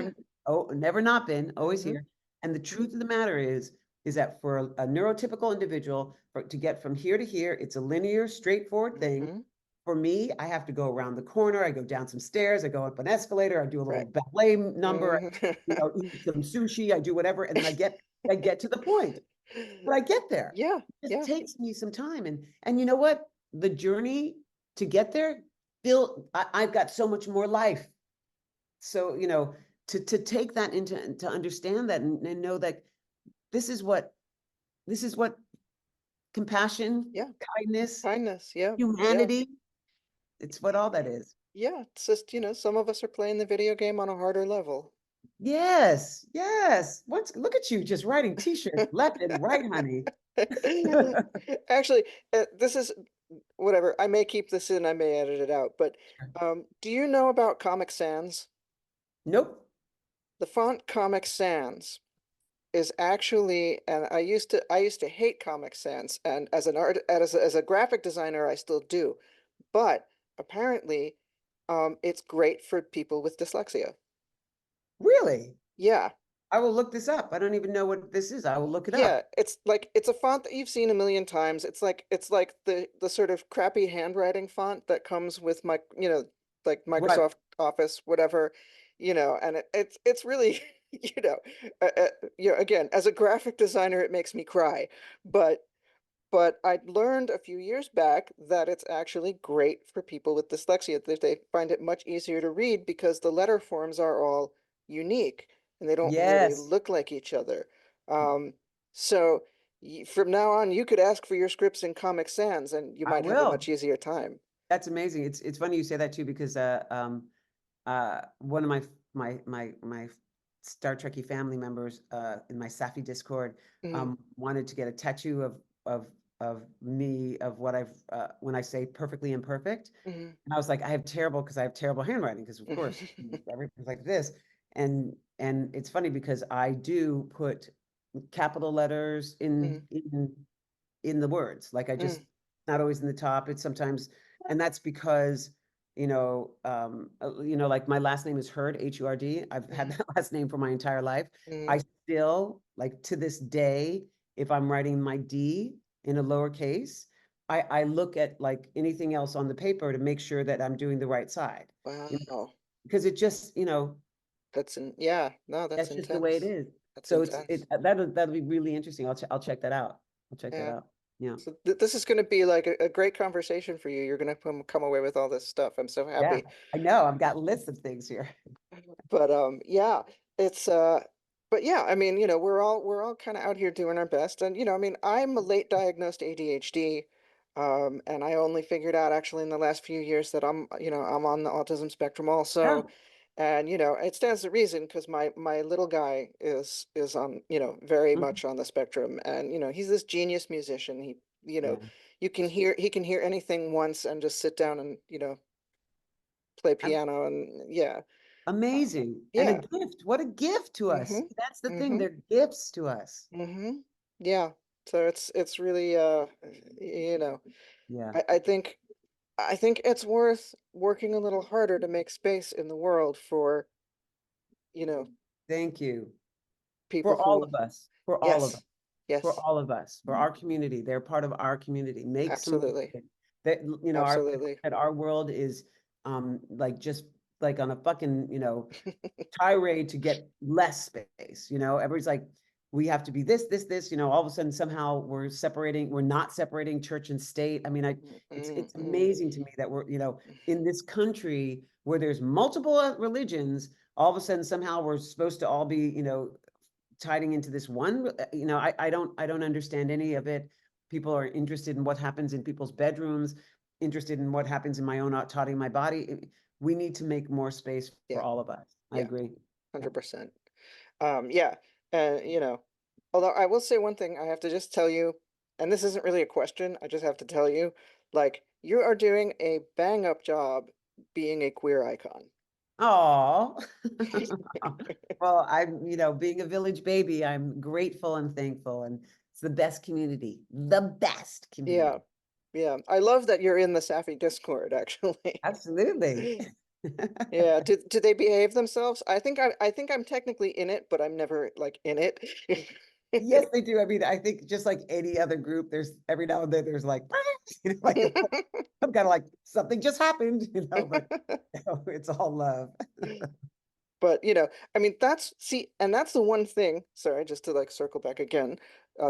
S2: never not been, always
S1: Mm-hmm.
S2: here. And the truth of the matter is that for a neurotypical individual, to get from here to here, it's a linear, straightforward thing.
S1: Mm-hmm.
S2: For me, I have to go around the corner, I go down some stairs, I go up an escalator, I do a
S1: Right.
S2: little ballet number,
S1: Mm-hmm.
S2: eat some sushi, I do whatever, and then I get to the point. But I get there.
S1: Yeah,
S2: It just
S1: yeah,
S2: takes me some time. And you know what? The journey to get there, I've got so much more life. So, to take that into to understand that and know that this is what compassion,
S1: yeah.
S2: kindness,
S1: Kindness, yeah, yeah.
S2: humanity, it's what all that is.
S1: Yeah, it's just, some of us are playing the video game on a harder level.
S2: Yes, yes. Look at you just writing t-shirts left and right, honey.
S1: Actually, this is whatever. I may keep this in, I may edit it out, but do you know about Comic Sans?
S2: Nope.
S1: The font Comic Sans is actually, and I used to hate Comic Sans, and as a graphic designer, I still do, but apparently, it's great for people with dyslexia.
S2: Really?
S1: Yeah.
S2: I will look this up. I don't even know what this is. I will look it
S1: Yeah,
S2: up.
S1: it's a font that you've seen a million times. It's like the sort of crappy handwriting font that comes with like
S2: Right.
S1: Microsoft Office, whatever, and it's really, you know, again, as a graphic designer, it makes me cry, but I learned a few years back that it's actually great for people with dyslexia. They find it much easier to read because the letter forms are all unique and they don't really
S2: Yes,
S1: look like each other. Um, so from now on, you could ask for your scripts in Comic Sans and you
S2: I
S1: might have a much
S2: will.
S1: easier time.
S2: That's amazing. It's funny you say that too because one of my Star Trekky family members in my Safi Discord
S1: Mm,
S2: wanted to get a tattoo of me of what I've when I say perfectly imperfect.
S1: mm,
S2: And I was like, because I have terrible handwriting, because of course
S1: mm,
S2: everything's like this. And it's funny because I do put capital letters
S1: mm,
S2: in the words. Like I just
S1: mm,
S2: not always in the top. It's sometimes, and that's because like my last name is Hurd, Hurd. I've had
S1: mm,
S2: that last name for my entire life. I
S1: mm.
S2: still, like to this day, if I'm writing my D in a lowercase, I look at like anything else on the paper to make sure that I'm doing the right side.
S1: Wow.
S2: Because it just,
S1: Yeah, no, that's
S2: that's just the way it
S1: intense.
S2: is.
S1: That's
S2: So it's
S1: intense.
S2: that'll be really interesting. I'll check that out. I'll check that
S1: Yeah.
S2: out. Yeah.
S1: So this is going to be like a great conversation for you. You're going to come away with all this stuff. I'm so
S2: Yeah.
S1: happy.
S2: I know. I've got lists of things here.
S1: But yeah, it's but yeah, I mean, we're all kind of out here doing our best. And, I mean, I'm a late diagnosed ADHD. And I only figured out actually in the last few years that I'm on the autism spectrum
S2: Yeah.
S1: also. And, it stands to reason because my little guy is on, very
S2: Mhm.
S1: much on the spectrum. And, he's this genius musician.
S2: Yeah.
S1: He can hear anything once and just sit down and, play
S2: I'm
S1: piano and yeah.
S2: amazing. And a
S1: Yeah.
S2: gift. What a gift to us.
S1: Mm-hmm.
S2: That's the thing.
S1: Mm-hmm.
S2: They're gifts to us.
S1: Mm-hmm. Yeah. So it's really you know,
S2: Yeah.
S1: I think it's worth working a little harder to make space in the world for, you know,
S2: Thank you.
S1: people
S2: For all
S1: who,
S2: of us. For all of us.
S1: yes,
S2: For
S1: yes,
S2: all of us. For our community. They're part of our community. Make some
S1: absolutely.
S2: that our
S1: Absolutely.
S2: that our world is like just like on a fucking, tirade to get less space. Everybody's like, we have to be this. All of a sudden, somehow we're not separating church and state. I mean, it's
S1: Mm-mm.
S2: amazing to me that we're, in this country where there's multiple religions, all of a sudden somehow we're supposed to all be, tied into this one. I don't understand any of it. People are interested in what happens in people's bedrooms, interested in what happens in my own autonomy, my body. We need to make more space for
S1: Yeah,
S2: all of us. I
S1: yeah,
S2: agree. Yeah.
S1: 100%. Yeah, and although I will say one thing, I have to just tell you, and this isn't really a question, I just have to tell you, like, you are doing a bang up job being a queer icon.
S2: Oh, well, being a village baby, I'm grateful and thankful, and it's the best
S1: Yeah,
S2: community.
S1: yeah. I love that you're in the Safi Discord, actually.
S2: Absolutely.
S1: Yeah, do they behave themselves? I think I'm technically in it, but I'm never like in it.
S2: Yes, they do. I mean, I think just like any other group, there's every now and then there's like, like I'm kind of like something just happened, but it's all love.
S1: But, I mean, and that's the one thing, sorry, just to like circle back again,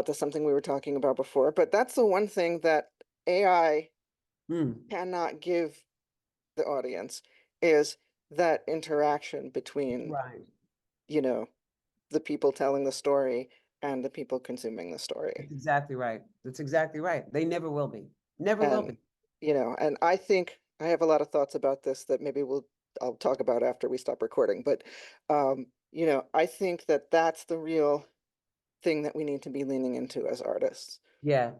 S1: to something we were talking about before, but that's the one thing that AI
S2: Mm,
S1: cannot give the audience is that interaction between,
S2: right.
S1: you know, the people telling the story and the people consuming the
S2: That's
S1: story.
S2: exactly right. That's exactly right. They never will be. Never will
S1: And,
S2: be.
S1: and I think I have a lot of thoughts about this that maybe I'll talk about after we stop recording, but, I think that that's the real thing that we need to be leaning into as artists,
S2: Yeah.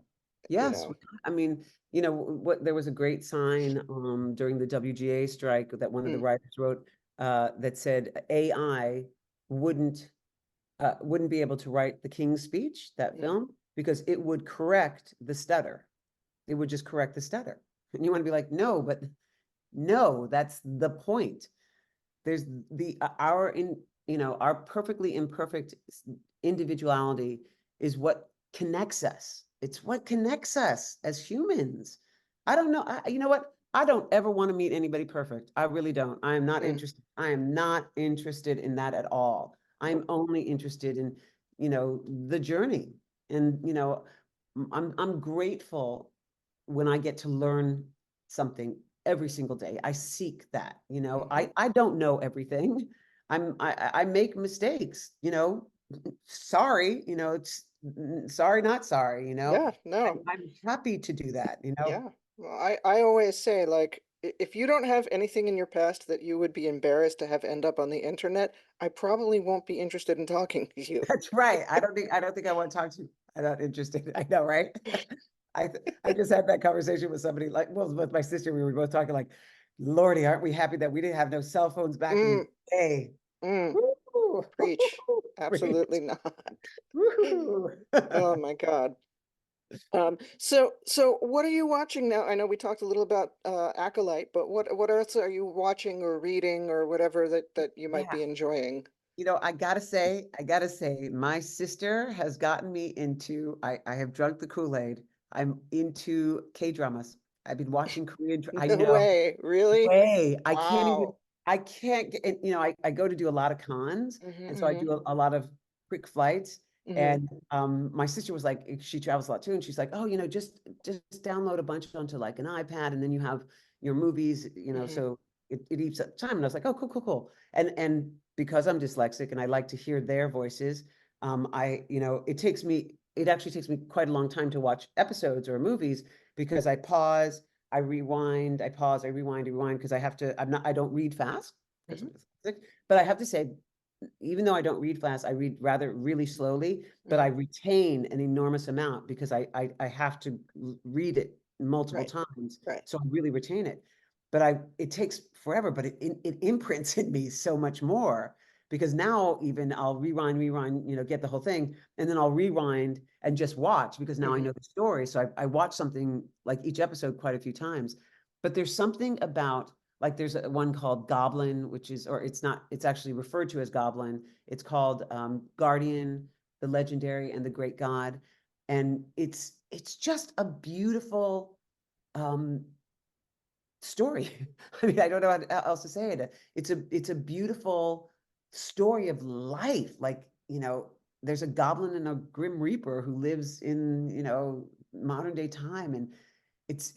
S1: you
S2: Yes.
S1: know.
S2: I mean, what there was a great sign during the WGA strike that one of the
S1: Mm,
S2: writers wrote that said AI wouldn't wouldn't be able to write the King's Speech, that
S1: mm,
S2: film, because it would correct the stutter. It would just correct the stutter. And you want to be like, no, but no, that's the point. There's the our in our perfectly imperfect individuality is what connects us. It's what connects us as humans. I don't know. You know what? I don't ever want to meet anybody perfect. I really don't. I am not
S1: mm,
S2: interested. I am not interested in that at all. I'm
S1: nope,
S2: only interested in, the journey. And, I'm grateful when I get to learn something every single day. I seek that,
S1: mhm.
S2: I don't know everything. I make mistakes, sorry, it's sorry, not sorry,
S1: Yeah, no,
S2: I'm happy to do that.
S1: yeah. Well, I always say, like, if you don't have anything in your past that you would be embarrassed to have end up on the internet, I probably won't be interested in talking to you.
S2: That's right. I don't think I want to talk to you. I'm not interested. I know, right? I just had that conversation with somebody like, well, with my sister. We were both talking like, Lordy, aren't we happy that we didn't have no cell phones back in the
S1: Mm,
S2: day?
S1: mm,
S2: Woo!
S1: preach.
S2: Preach.
S1: Absolutely not.
S2: Woo!
S1: Oh my God. So what are you watching now? I know we talked a little about Acolyte, but what else are you watching or reading or whatever that you might
S2: Yeah.
S1: be enjoying?
S2: I gotta say, my sister has gotten me into, I have drunk the Kool-Aid. I'm into K-dramas. I've been watching I
S1: No
S2: know,
S1: way, really?
S2: way.
S1: Wow.
S2: I can't get, and, I go to do a lot of cons. And so I
S1: Mm-hmm,
S2: do a lot of quick flights.
S1: mm-hmm,
S2: And my sister was like, she travels a lot too. And she's like, oh, just download a bunch onto like an iPad and then you have your movies,
S1: mm-hmm,
S2: so it eats up time. And I was like, oh, cool, cool, cool. And because I'm dyslexic and I like to hear their voices, it actually takes me quite a long time to watch episodes or movies because I pause, I rewind, I pause, I rewind, I rewind because I don't read fast because I'm
S1: Mhm.
S2: dyslexic, but I have to say, even though I don't read fast, I read rather really slowly, but I
S1: Mhm.
S2: retain an enormous amount because I have to read it multiple
S1: Right.
S2: times,
S1: Right.
S2: so I really retain it. But it takes forever, but it imprints in me so much more because now even I'll rewind, get the whole thing, and then I'll rewind and just watch because now I
S1: Mhm.
S2: know the story. So I watch something like each episode quite a few times. But there's something about like there's one called Goblin, which is, or it's not, it's actually referred to as Goblin. It's called Guardian, the Legendary and the Great God. And it's just a beautiful um, story. I mean, I don't know how else to say it. It's a beautiful story of life. Like, there's a goblin and a grim reaper who lives in, modern day time. And it's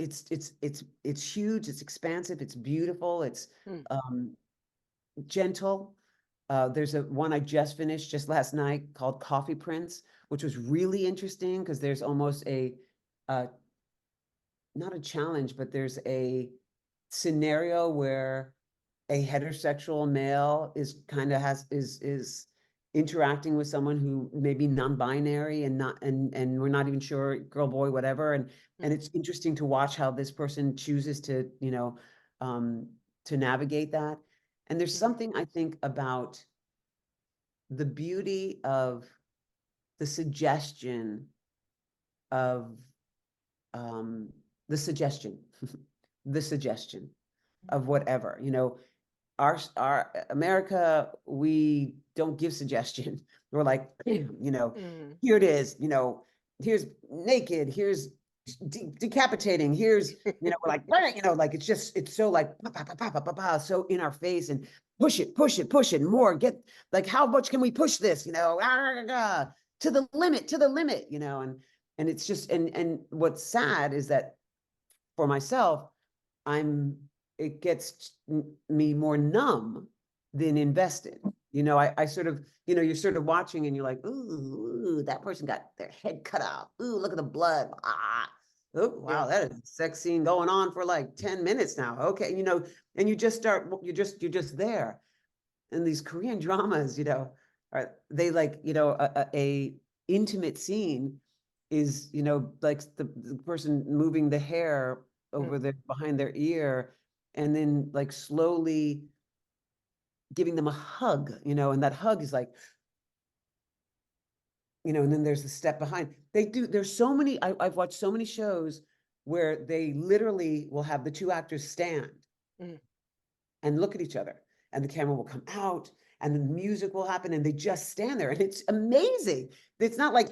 S2: huge, it's expansive, it's beautiful, it's
S1: Mm.
S2: um, gentle. There's a one I just finished just last night called Coffee Prince, which was really interesting because there's almost uh, not a challenge, but there's a scenario where a heterosexual male is kind of has is interacting with someone who may be non-binary and not and we're not even sure girl boy whatever and
S1: Mhm.
S2: it's interesting to watch how this person chooses to to navigate that. And there's
S1: Mhm.
S2: something I think about the beauty of the suggestion of um the suggestion the suggestion of whatever, our America, we don't give suggestion. We're like,
S1: Mhm.
S2: here it is, here's naked, here's decapitating, here's, we're like, like it's so like so in our face and push it more. Get like, how much can we push this? To the limit, and it's just and what's sad is that for myself, I'm it gets me more numb than invested. I sort of, you're sort of watching and you're like, ooh, that person got their head cut off. Ooh, look at the blood. Ah, oh,
S1: Yeah.
S2: wow, that is a sex scene going on for like 10 minutes now. Okay, and you're just there. And these Korean dramas, are they like, a intimate scene is, like the person moving the hair over
S1: Mm.
S2: their behind their ear and then like slowly giving them a hug, and that hug is like, and then there's the step behind. There's so many, I've watched so many shows where they literally will have the two actors stand
S1: Mm.
S2: and look at each other and the camera will come out and the music will happen and they just stand there and it's amazing. It's not like,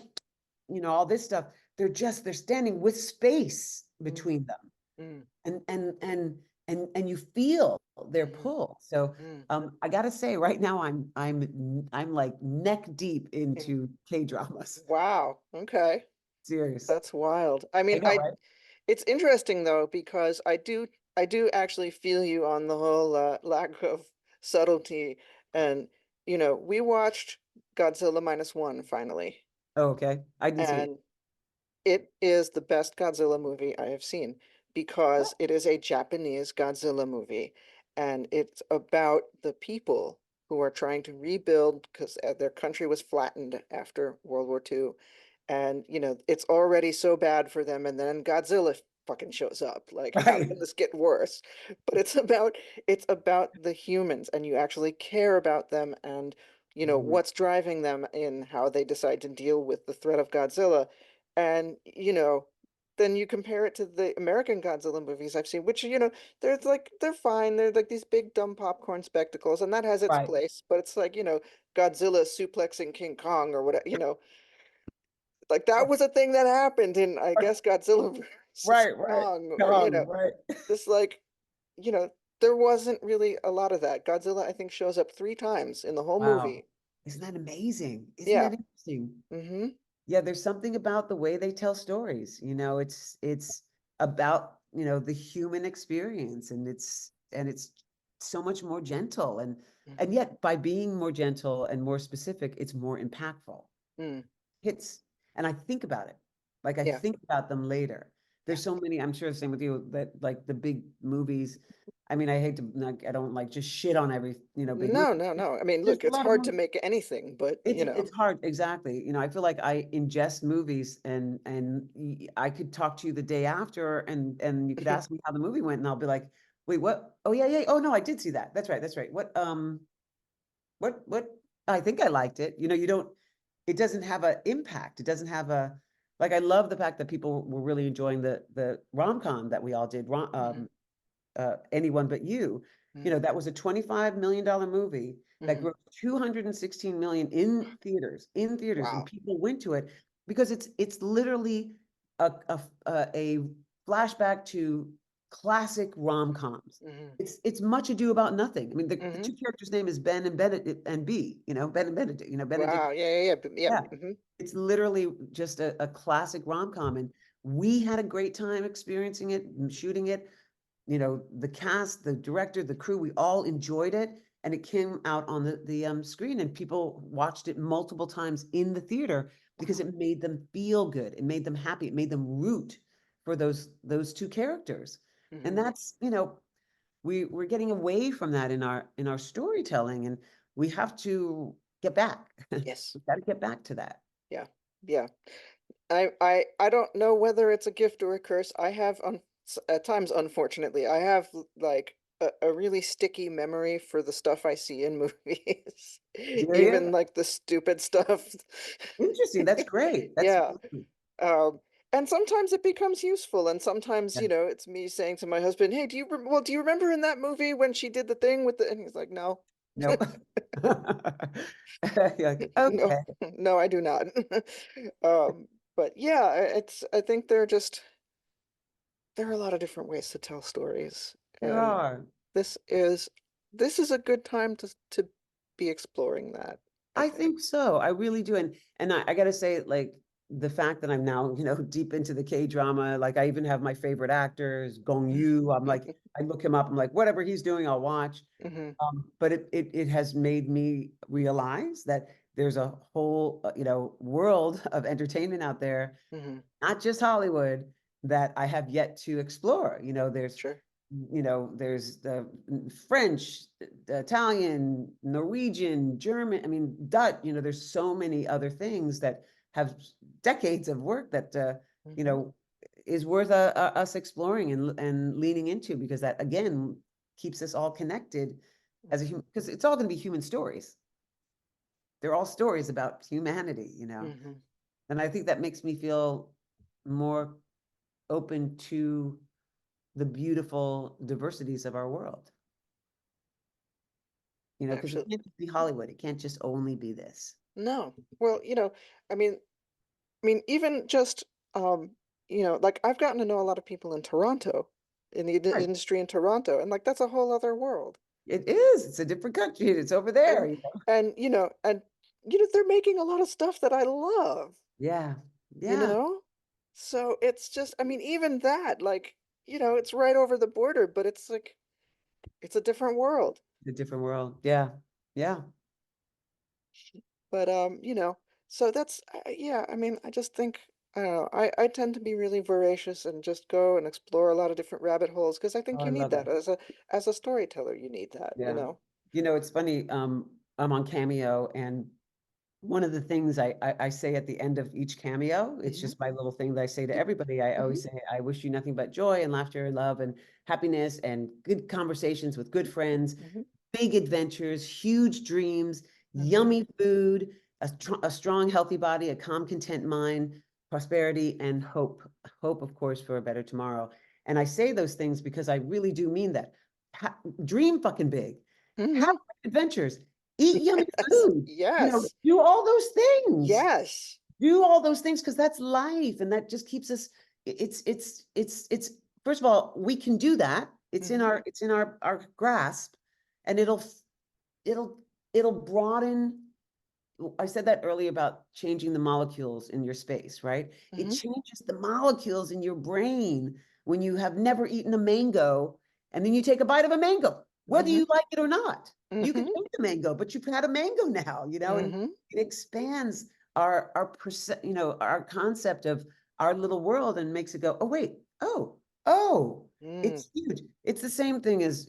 S2: all this stuff. They're standing with space
S1: Mm.
S2: between them
S1: Mm.
S2: and you feel their
S1: Mhm.
S2: pull. So
S1: Mm.
S2: I gotta say right now I'm like neck deep
S1: Mm.
S2: into K-dramas.
S1: Wow. Okay.
S2: Serious.
S1: That's wild. I
S2: I
S1: mean,
S2: know, right?
S1: it's interesting though, because I do actually feel you on the whole lack of subtlety. And, we watched Godzilla minus one finally,
S2: Oh, okay. I didn't see it.
S1: and it is the best Godzilla movie I have seen because it is a Japanese Godzilla movie, and it's about the people who are trying to rebuild because their country was flattened after World War II. And, it's already so bad for them, and then Godzilla fucking shows up. Like, how
S2: Right.
S1: can this get worse? But it's about the humans, and you actually care about them and,
S2: Mhm.
S1: what's driving them in how they decide to deal with the threat of Godzilla. And, then you compare it to the American Godzilla movies I've seen, which, they're fine. They're like these big dumb popcorn spectacles, and that has its
S2: Right.
S1: place, but it's like, Godzilla suplexing King Kong or whatever, like that was a thing that happened in, I guess, Godzilla versus
S2: Right, right.
S1: Kong, or,
S2: Kong, right.
S1: just like, you know, there wasn't really a lot of that. Godzilla, I think, shows up three times in the whole
S2: Wow.
S1: movie.
S2: Isn't that amazing? Isn't
S1: Yeah.
S2: that interesting?
S1: Mm-hmm.
S2: Yeah, there's something about the way they tell stories. It's about, the human experience and it's so much more gentle, and
S1: Mhm.
S2: yet by being more gentle and more specific, it's more impactful.
S1: Mm.
S2: Hits, and I think about it. Like I
S1: Yeah.
S2: think about them later.
S1: Yeah.
S2: There's so many, I'm sure the same with you, that like the big movies. I mean, I hate to like, I don't like just shit on every, big movie.
S1: No, no, no. I mean,
S2: There's
S1: look,
S2: a
S1: it's
S2: lot of
S1: hard to
S2: movies.
S1: make anything, but
S2: It's hard, exactly. I feel like I ingest movies, I could talk to you the day after, and you could ask me how the movie went, and I'll be like, wait, what? Oh yeah, yeah. Oh no, I did see that. That's right, that's right. What I think I liked it. You don't, it doesn't have an impact. It doesn't have a, like, I love the fact that people were really enjoying the rom-com that we all did,
S1: Mhm.
S2: Anyone But You.
S1: Mhm.
S2: That was a $25 million movie that
S1: Mhm.
S2: grossed 216 million in theaters, and
S1: Wow.
S2: people went to it because it's literally a flashback to classic rom-coms.
S1: Mhm.
S2: It's Much Ado About Nothing. I mean, the
S1: Mhm.
S2: two characters' name is Ben and Benedict and B, Ben and Benedict, Benedict.
S1: Wow. Yeah, yeah, yeah. Yep.
S2: Yeah,
S1: Mhm.
S2: it's literally just a classic rom-com, and we had a great time experiencing it and shooting it. The cast, the director, the crew, we all enjoyed it, and it came out on the screen, and people watched it multiple times in the theater because
S1: Wow.
S2: it made them feel good, it made them happy, it made them root for those two characters. And
S1: Mhm.
S2: that's, we're getting away from that in our storytelling, and we have to get back.
S1: Yes.
S2: We've got to get back to that.
S1: Yeah. Yeah. I don't know whether it's a gift or a curse. I have at times, unfortunately, I have like a really sticky memory for the stuff I see in movies,
S2: Do
S1: even
S2: you?
S1: like the stupid stuff.
S2: Interesting. That's great. That's
S1: Yeah.
S2: really,
S1: Um, and sometimes it becomes useful, and sometimes,
S2: yeah.
S1: it's me saying to my husband, "Hey, do you remember in that movie when she did the thing with the?" And he's like, "No,
S2: No. You're like,
S1: no,
S2: okay.
S1: no, I do not." But yeah, I think there are a lot of different ways to tell stories,
S2: There
S1: and
S2: are.
S1: this is this is a good time to be exploring that, I
S2: I
S1: think.
S2: think so. I really do. And I gotta say, like, the fact that I'm now, deep into the K-drama, like I even have my favorite actors, Gong Yu. I'm like, I look him up, I'm like, whatever he's doing, I'll watch.
S1: Hmm.
S2: But it has made me realize that there's a whole, world of entertainment out there,
S1: Hmm.
S2: not just Hollywood, that I have yet to explore.
S1: Sure.
S2: There's the French, the Italian, Norwegian, German, I mean, Dutch, there's so many other things that have decades of work that, you
S1: Hmm.
S2: know, is worth us exploring and leaning into, because that again keeps us all connected as a
S1: Hmm.
S2: human, because it's all going to be human stories. They're all stories about humanity,
S1: Hmm.
S2: and I think that makes me feel more open to the beautiful diversities of our world, because it
S1: Actually,
S2: can't just be Hollywood. It can't just only be this.
S1: no. Well, I mean, even just, um, like I've gotten to know a lot of people in Toronto, in the
S2: Right.
S1: industry in Toronto, and like that's a whole other world.
S2: It is. It's a different country. It's over there.
S1: And they're making a lot of stuff that I love,
S2: Yeah.
S1: you
S2: Yeah.
S1: know? So it's just, even that, like, it's right over the border, but it's like it's a different world.
S2: A different world. Yeah. Yeah.
S1: But so that's yeah, I just think I don't know. I tend to be really voracious and just go and explore a lot of different rabbit holes because I
S2: Oh,
S1: think
S2: I
S1: you need
S2: love it.
S1: that as a storyteller, you need that, you
S2: Yeah.
S1: know.
S2: It's funny. I'm on Cameo, and one of the things I say at the end of each cameo, it's
S1: Hmm.
S2: just my little thing that I say to everybody. I
S1: Hmm.
S2: always say, I wish you nothing but joy and laughter and love and happiness and good conversations with good friends,
S1: Hmm.
S2: big adventures, huge dreams,
S1: Hmm.
S2: yummy food, a strong, healthy body, a calm, content mind, prosperity, and hope. Hope, of course, for a better tomorrow. And I say those things because I really do mean that. Dream fucking big. Have
S1: Hmm.
S2: adventures. Eat yummy
S1: Yes.
S2: food.
S1: Yes.
S2: Do all those things.
S1: Yes.
S2: Do all those things, because that's life, and that just keeps us. It's. First of all, we can do that. It's in
S1: Hmm.
S2: our grasp, and it'll it'll broaden. I said that earlier about changing the molecules in your space, right? It
S1: Hmm.
S2: changes the molecules in your brain when you have never eaten a mango, and then you take a bite of a mango. whether
S1: Mm-hmm.
S2: you like it or not. You could
S1: Mm-hmm.
S2: hate the mango, but you've had a mango now, and
S1: Mm-hmm.
S2: it expands our concept of our little world and makes it go, oh, wait, oh,
S1: Mm.
S2: it's huge. It's the same thing as,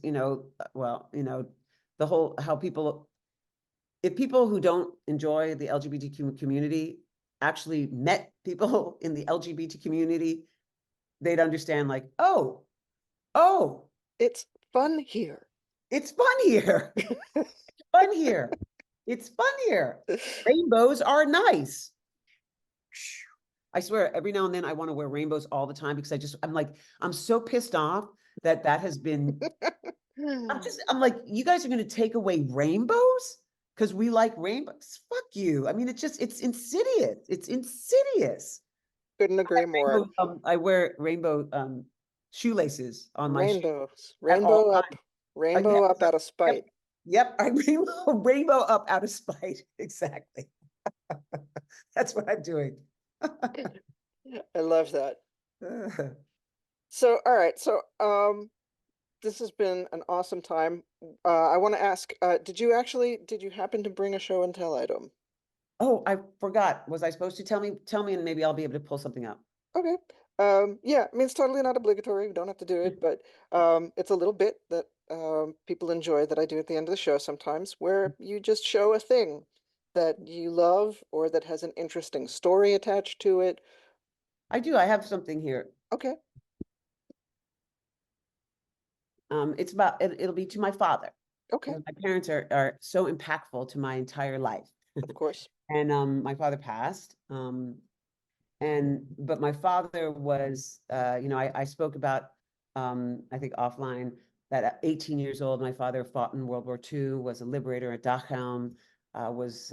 S2: well, the whole, how people, if people who don't enjoy the LGBTQ community actually met people in the LGBT community, they'd understand like, oh,
S1: It's fun here.
S2: it's fun here. It's fun here. It's fun here. Rainbows are nice. I swear, every now and then I want to wear rainbows all the time because I'm so pissed off that has been. I'm like, you guys are going to take away rainbows because we like rainbows. Fuck you. I mean, it's insidious. It's insidious.
S1: Couldn't agree more.
S2: I wear rainbow shoelaces on my shoe
S1: Rainbows.
S2: at all times. Yeah,
S1: Rainbow up out of
S2: yep,
S1: spite.
S2: yep. I rainbow up out of spite. Exactly. That's what I'm doing.
S1: I love that. So, all right. So, this has been an awesome time. I want to ask, did you happen to bring a show and tell item?
S2: Oh, I forgot. Was I supposed to tell me, and maybe I'll be able to pull something up.
S1: Okay. Yeah, I mean, it's totally not obligatory. We don't have to do it, but it's a little bit that people enjoy that I do at the end of the show sometimes, where you just show a thing that you love or that has an interesting story attached to it.
S2: I do. I have something here.
S1: Okay.
S2: It'll be to my father.
S1: Okay.
S2: My parents are so impactful to my entire life.
S1: Of course.
S2: And my father passed. But my father was, I spoke about, I think offline, that at 18 years old, my father fought in World War II, was a liberator at Dachau, was,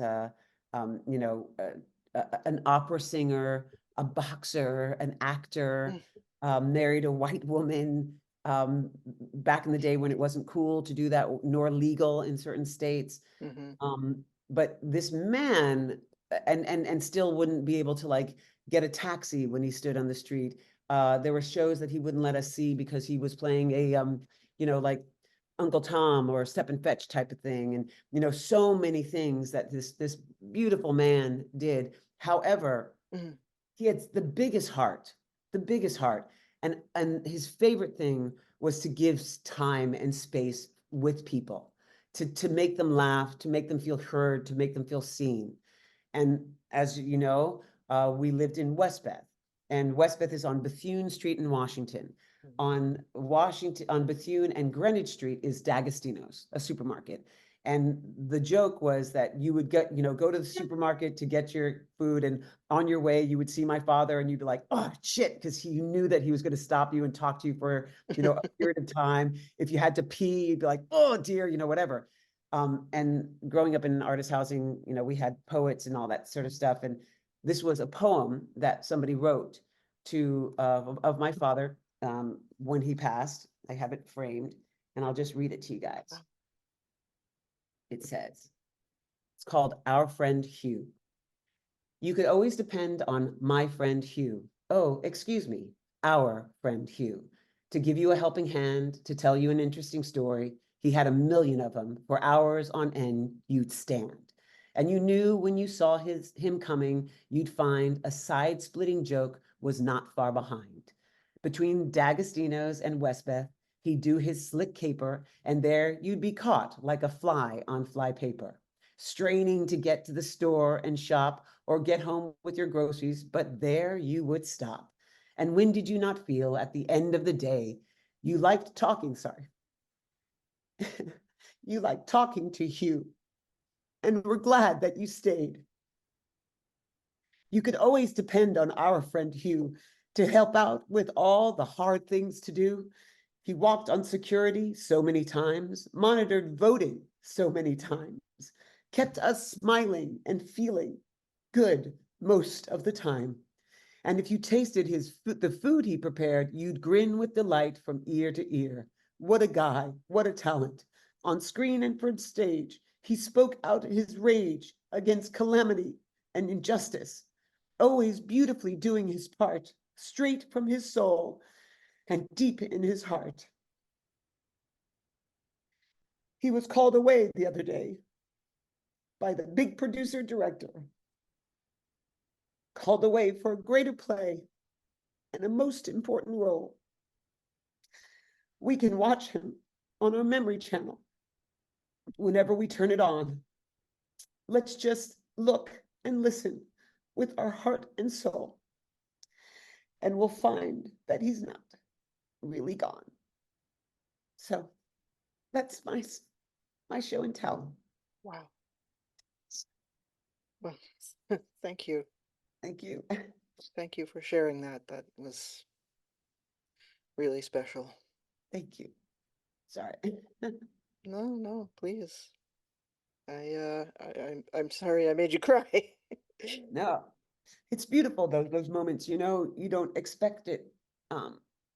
S2: an opera singer, a boxer, an actor,
S1: Mm,
S2: married a white woman, back in the day when it wasn't cool to do that, nor legal in certain states.
S1: mm-hmm.
S2: But this man, and still wouldn't be able to like get a taxi when he stood on the street. There were shows that he wouldn't let us see because he was playing a like Uncle Tom or Step and Fetch type of thing, and so many things that this beautiful man did. However,
S1: Mm-hmm.
S2: he had the biggest heart, and his favorite thing was to give time and space with people, to make them laugh, to make them feel heard, to make them feel seen. And as you know, we lived in Westbeth, and Westbeth is on Bethune Street in Washington. On Bethune and Greenwich Street is D'Agostino's, a supermarket. And the joke was that you would go to the supermarket to get your food, and on your way you would see my father, and you'd be like, oh shit, because he knew that he was going to stop you and talk to you for a period of time. If you had to pee, you'd be like, oh dear, whatever. And growing up in artist housing, we had poets and all that sort of stuff. And this was a poem that somebody wrote to of my father when he passed. I have it framed, and I'll just read it to you guys. It says, it's called Our Friend Hugh. You could always depend on my friend Hugh. Oh, excuse me, our friend Hugh, to give you a helping hand, to tell you an interesting story. He had a million of them. For hours on end, you'd stand. And you knew when you saw him coming, you'd find a side-splitting joke was not far behind. Between D'Agostino's and Westbeth, he'd do his slick caper, and there you'd be caught like a fly on fly paper, straining to get to the store and shop or get home with your groceries, but there you would stop. And when did you not feel at the end of the day you liked talking, sorry, you liked talking to Hugh, and were glad that you stayed? You could always depend on our friend Hugh to help out with all the hard things to do. He walked on security so many times, monitored voting so many times, kept us smiling and feeling good most of the time. And if you tasted the food he prepared, you'd grin with delight from ear to ear. What a guy, what a talent. On screen and from stage, he spoke out his rage against calamity and injustice, always beautifully doing his part, straight from his soul and deep in his heart. He was called away the other day by the big producer director, called away for a greater play and a most important role. We can watch him on our memory channel whenever we turn it on. Let's just look and listen with our heart and soul, and we'll find that he's not really gone. So that's my show and tell.
S1: Wow. Well, thank you.
S2: Thank you.
S1: Thank you for sharing that. That was really special.
S2: Thank you. Sorry.
S1: No, no, please. I'm sorry I made you cry.
S2: No, it's beautiful though, those moments, you don't expect it. And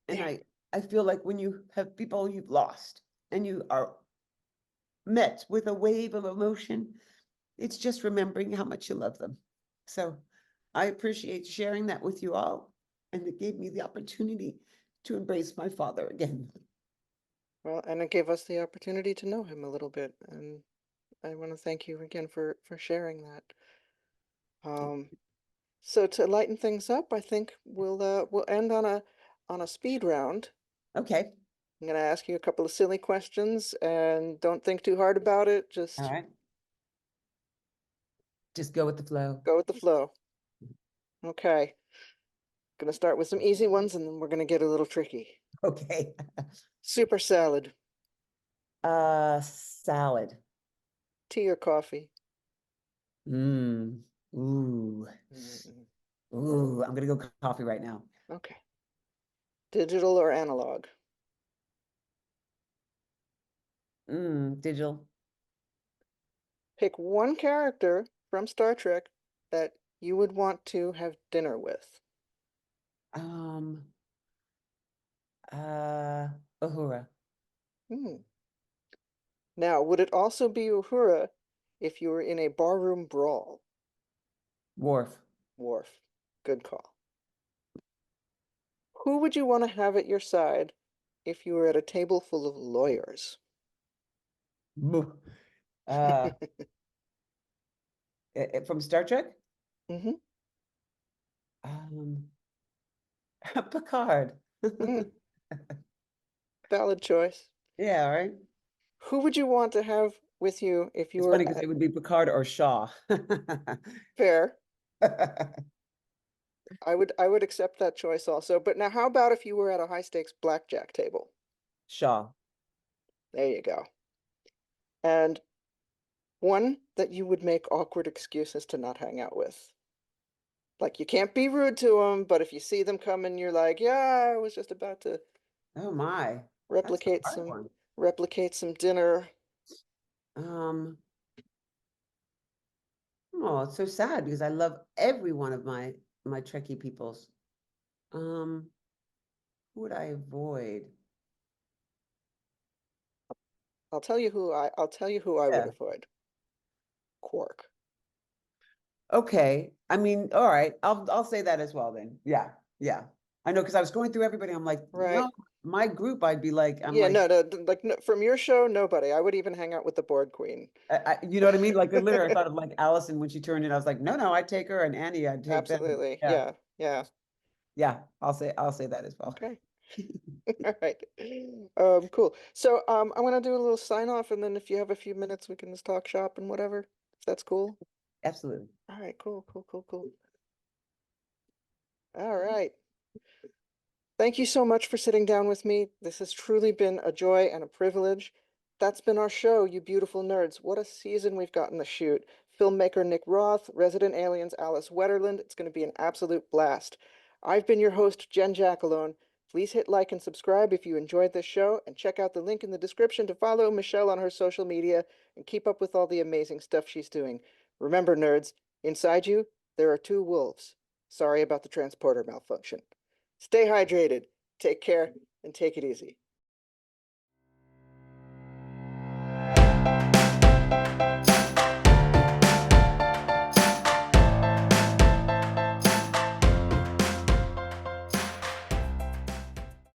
S1: Yeah.
S2: I feel like when you have people you've lost and you are met with a wave of emotion, it's just remembering how much you love them. So I appreciate sharing that with you all. And it gave me the opportunity to embrace my father again.
S1: Well, and it gave us the opportunity to know him a little bit, and I want to thank you again for sharing that. Um, so to lighten things up, I think we'll end on a speed round.
S2: Okay.
S1: I'm gonna ask you a couple of silly questions and don't think too hard about it.
S2: All
S1: Just
S2: right. Just go with the flow.
S1: go with the flow. Okay. Gonna start with some easy ones and then we're gonna get a little tricky.
S2: Okay.
S1: Super salad,
S2: Salad.
S1: tea or coffee?
S2: Mm. Ooh.
S1: Mm,
S2: Ooh, I'm gonna go coffee right now.
S1: okay. Digital or analog?
S2: Digital.
S1: Pick one character from Star Trek that you would want to have dinner with.
S2: Um, Uhura.
S1: Hmm. Now, would it also be Uhura if you were in a barroom brawl?
S2: Worf.
S1: Worf. Good call. Who would you want to have at your side if you were at a table full of lawyers?
S2: Boo. Uh, from Star Trek?
S1: Hmm.
S2: Um, Picard.
S1: Mm, valid choice.
S2: Yeah, all right.
S1: Who would you want to have with you if you
S2: It's
S1: were
S2: funny because
S1: at
S2: it would be Picard or Shaw.
S1: fair? I would accept that choice also. But now how about if you were at a high stakes blackjack table?
S2: Shaw.
S1: There you go. And one that you would make awkward excuses to not hang out with. Like you can't be rude to them, but if you see them coming, you're like, yeah, I was just about to
S2: Oh my. That's a
S1: replicate
S2: hard
S1: some
S2: one.
S1: replicate some dinner.
S2: Um, oh, it's so sad because I love every one of my Trekkie peoples. Um, who would I avoid?
S1: I'll tell you who I would
S2: Yeah.
S1: avoid. Quark.
S2: Okay. I mean, all right. I'll say that as well then. Yeah. Yeah. I know because I was going through everybody. I'm like,
S1: Right.
S2: no, my group, I'd be like, I'm
S1: Yeah,
S2: like,
S1: no, no, like no, from your show, nobody. I would even hang out with the board queen.
S2: you know what I mean? Like literally, I thought of like Allison when she turned in. I was like, no, no, I'd take her, and Annie, I'd take them.
S1: Absolutely.
S2: Yeah.
S1: Yeah, yeah.
S2: Yeah. I'll say that as well.
S1: Okay. All right. Cool. So I'm gonna do a little sign off and then if you have a few minutes we can just talk shop and whatever. If that's cool.
S2: Absolutely.
S1: All right, cool, cool, cool, cool. All right. Thank you so much for sitting down with me. This has truly been a joy and a privilege. That's been our show, you beautiful nerds. What a season we've gotten to shoot. Filmmaker Nick Roth, Resident Aliens Alice Wetterland. It's going to be an absolute blast. I've been your host, Jen Jackalone. Please hit like and subscribe if you enjoyed this show, and check out the link in the description to follow Michelle on her social media and keep up with all the amazing stuff she's doing. Remember, nerds, inside you, there are two wolves. Sorry about the transporter malfunction. Stay hydrated, take care, and take it easy.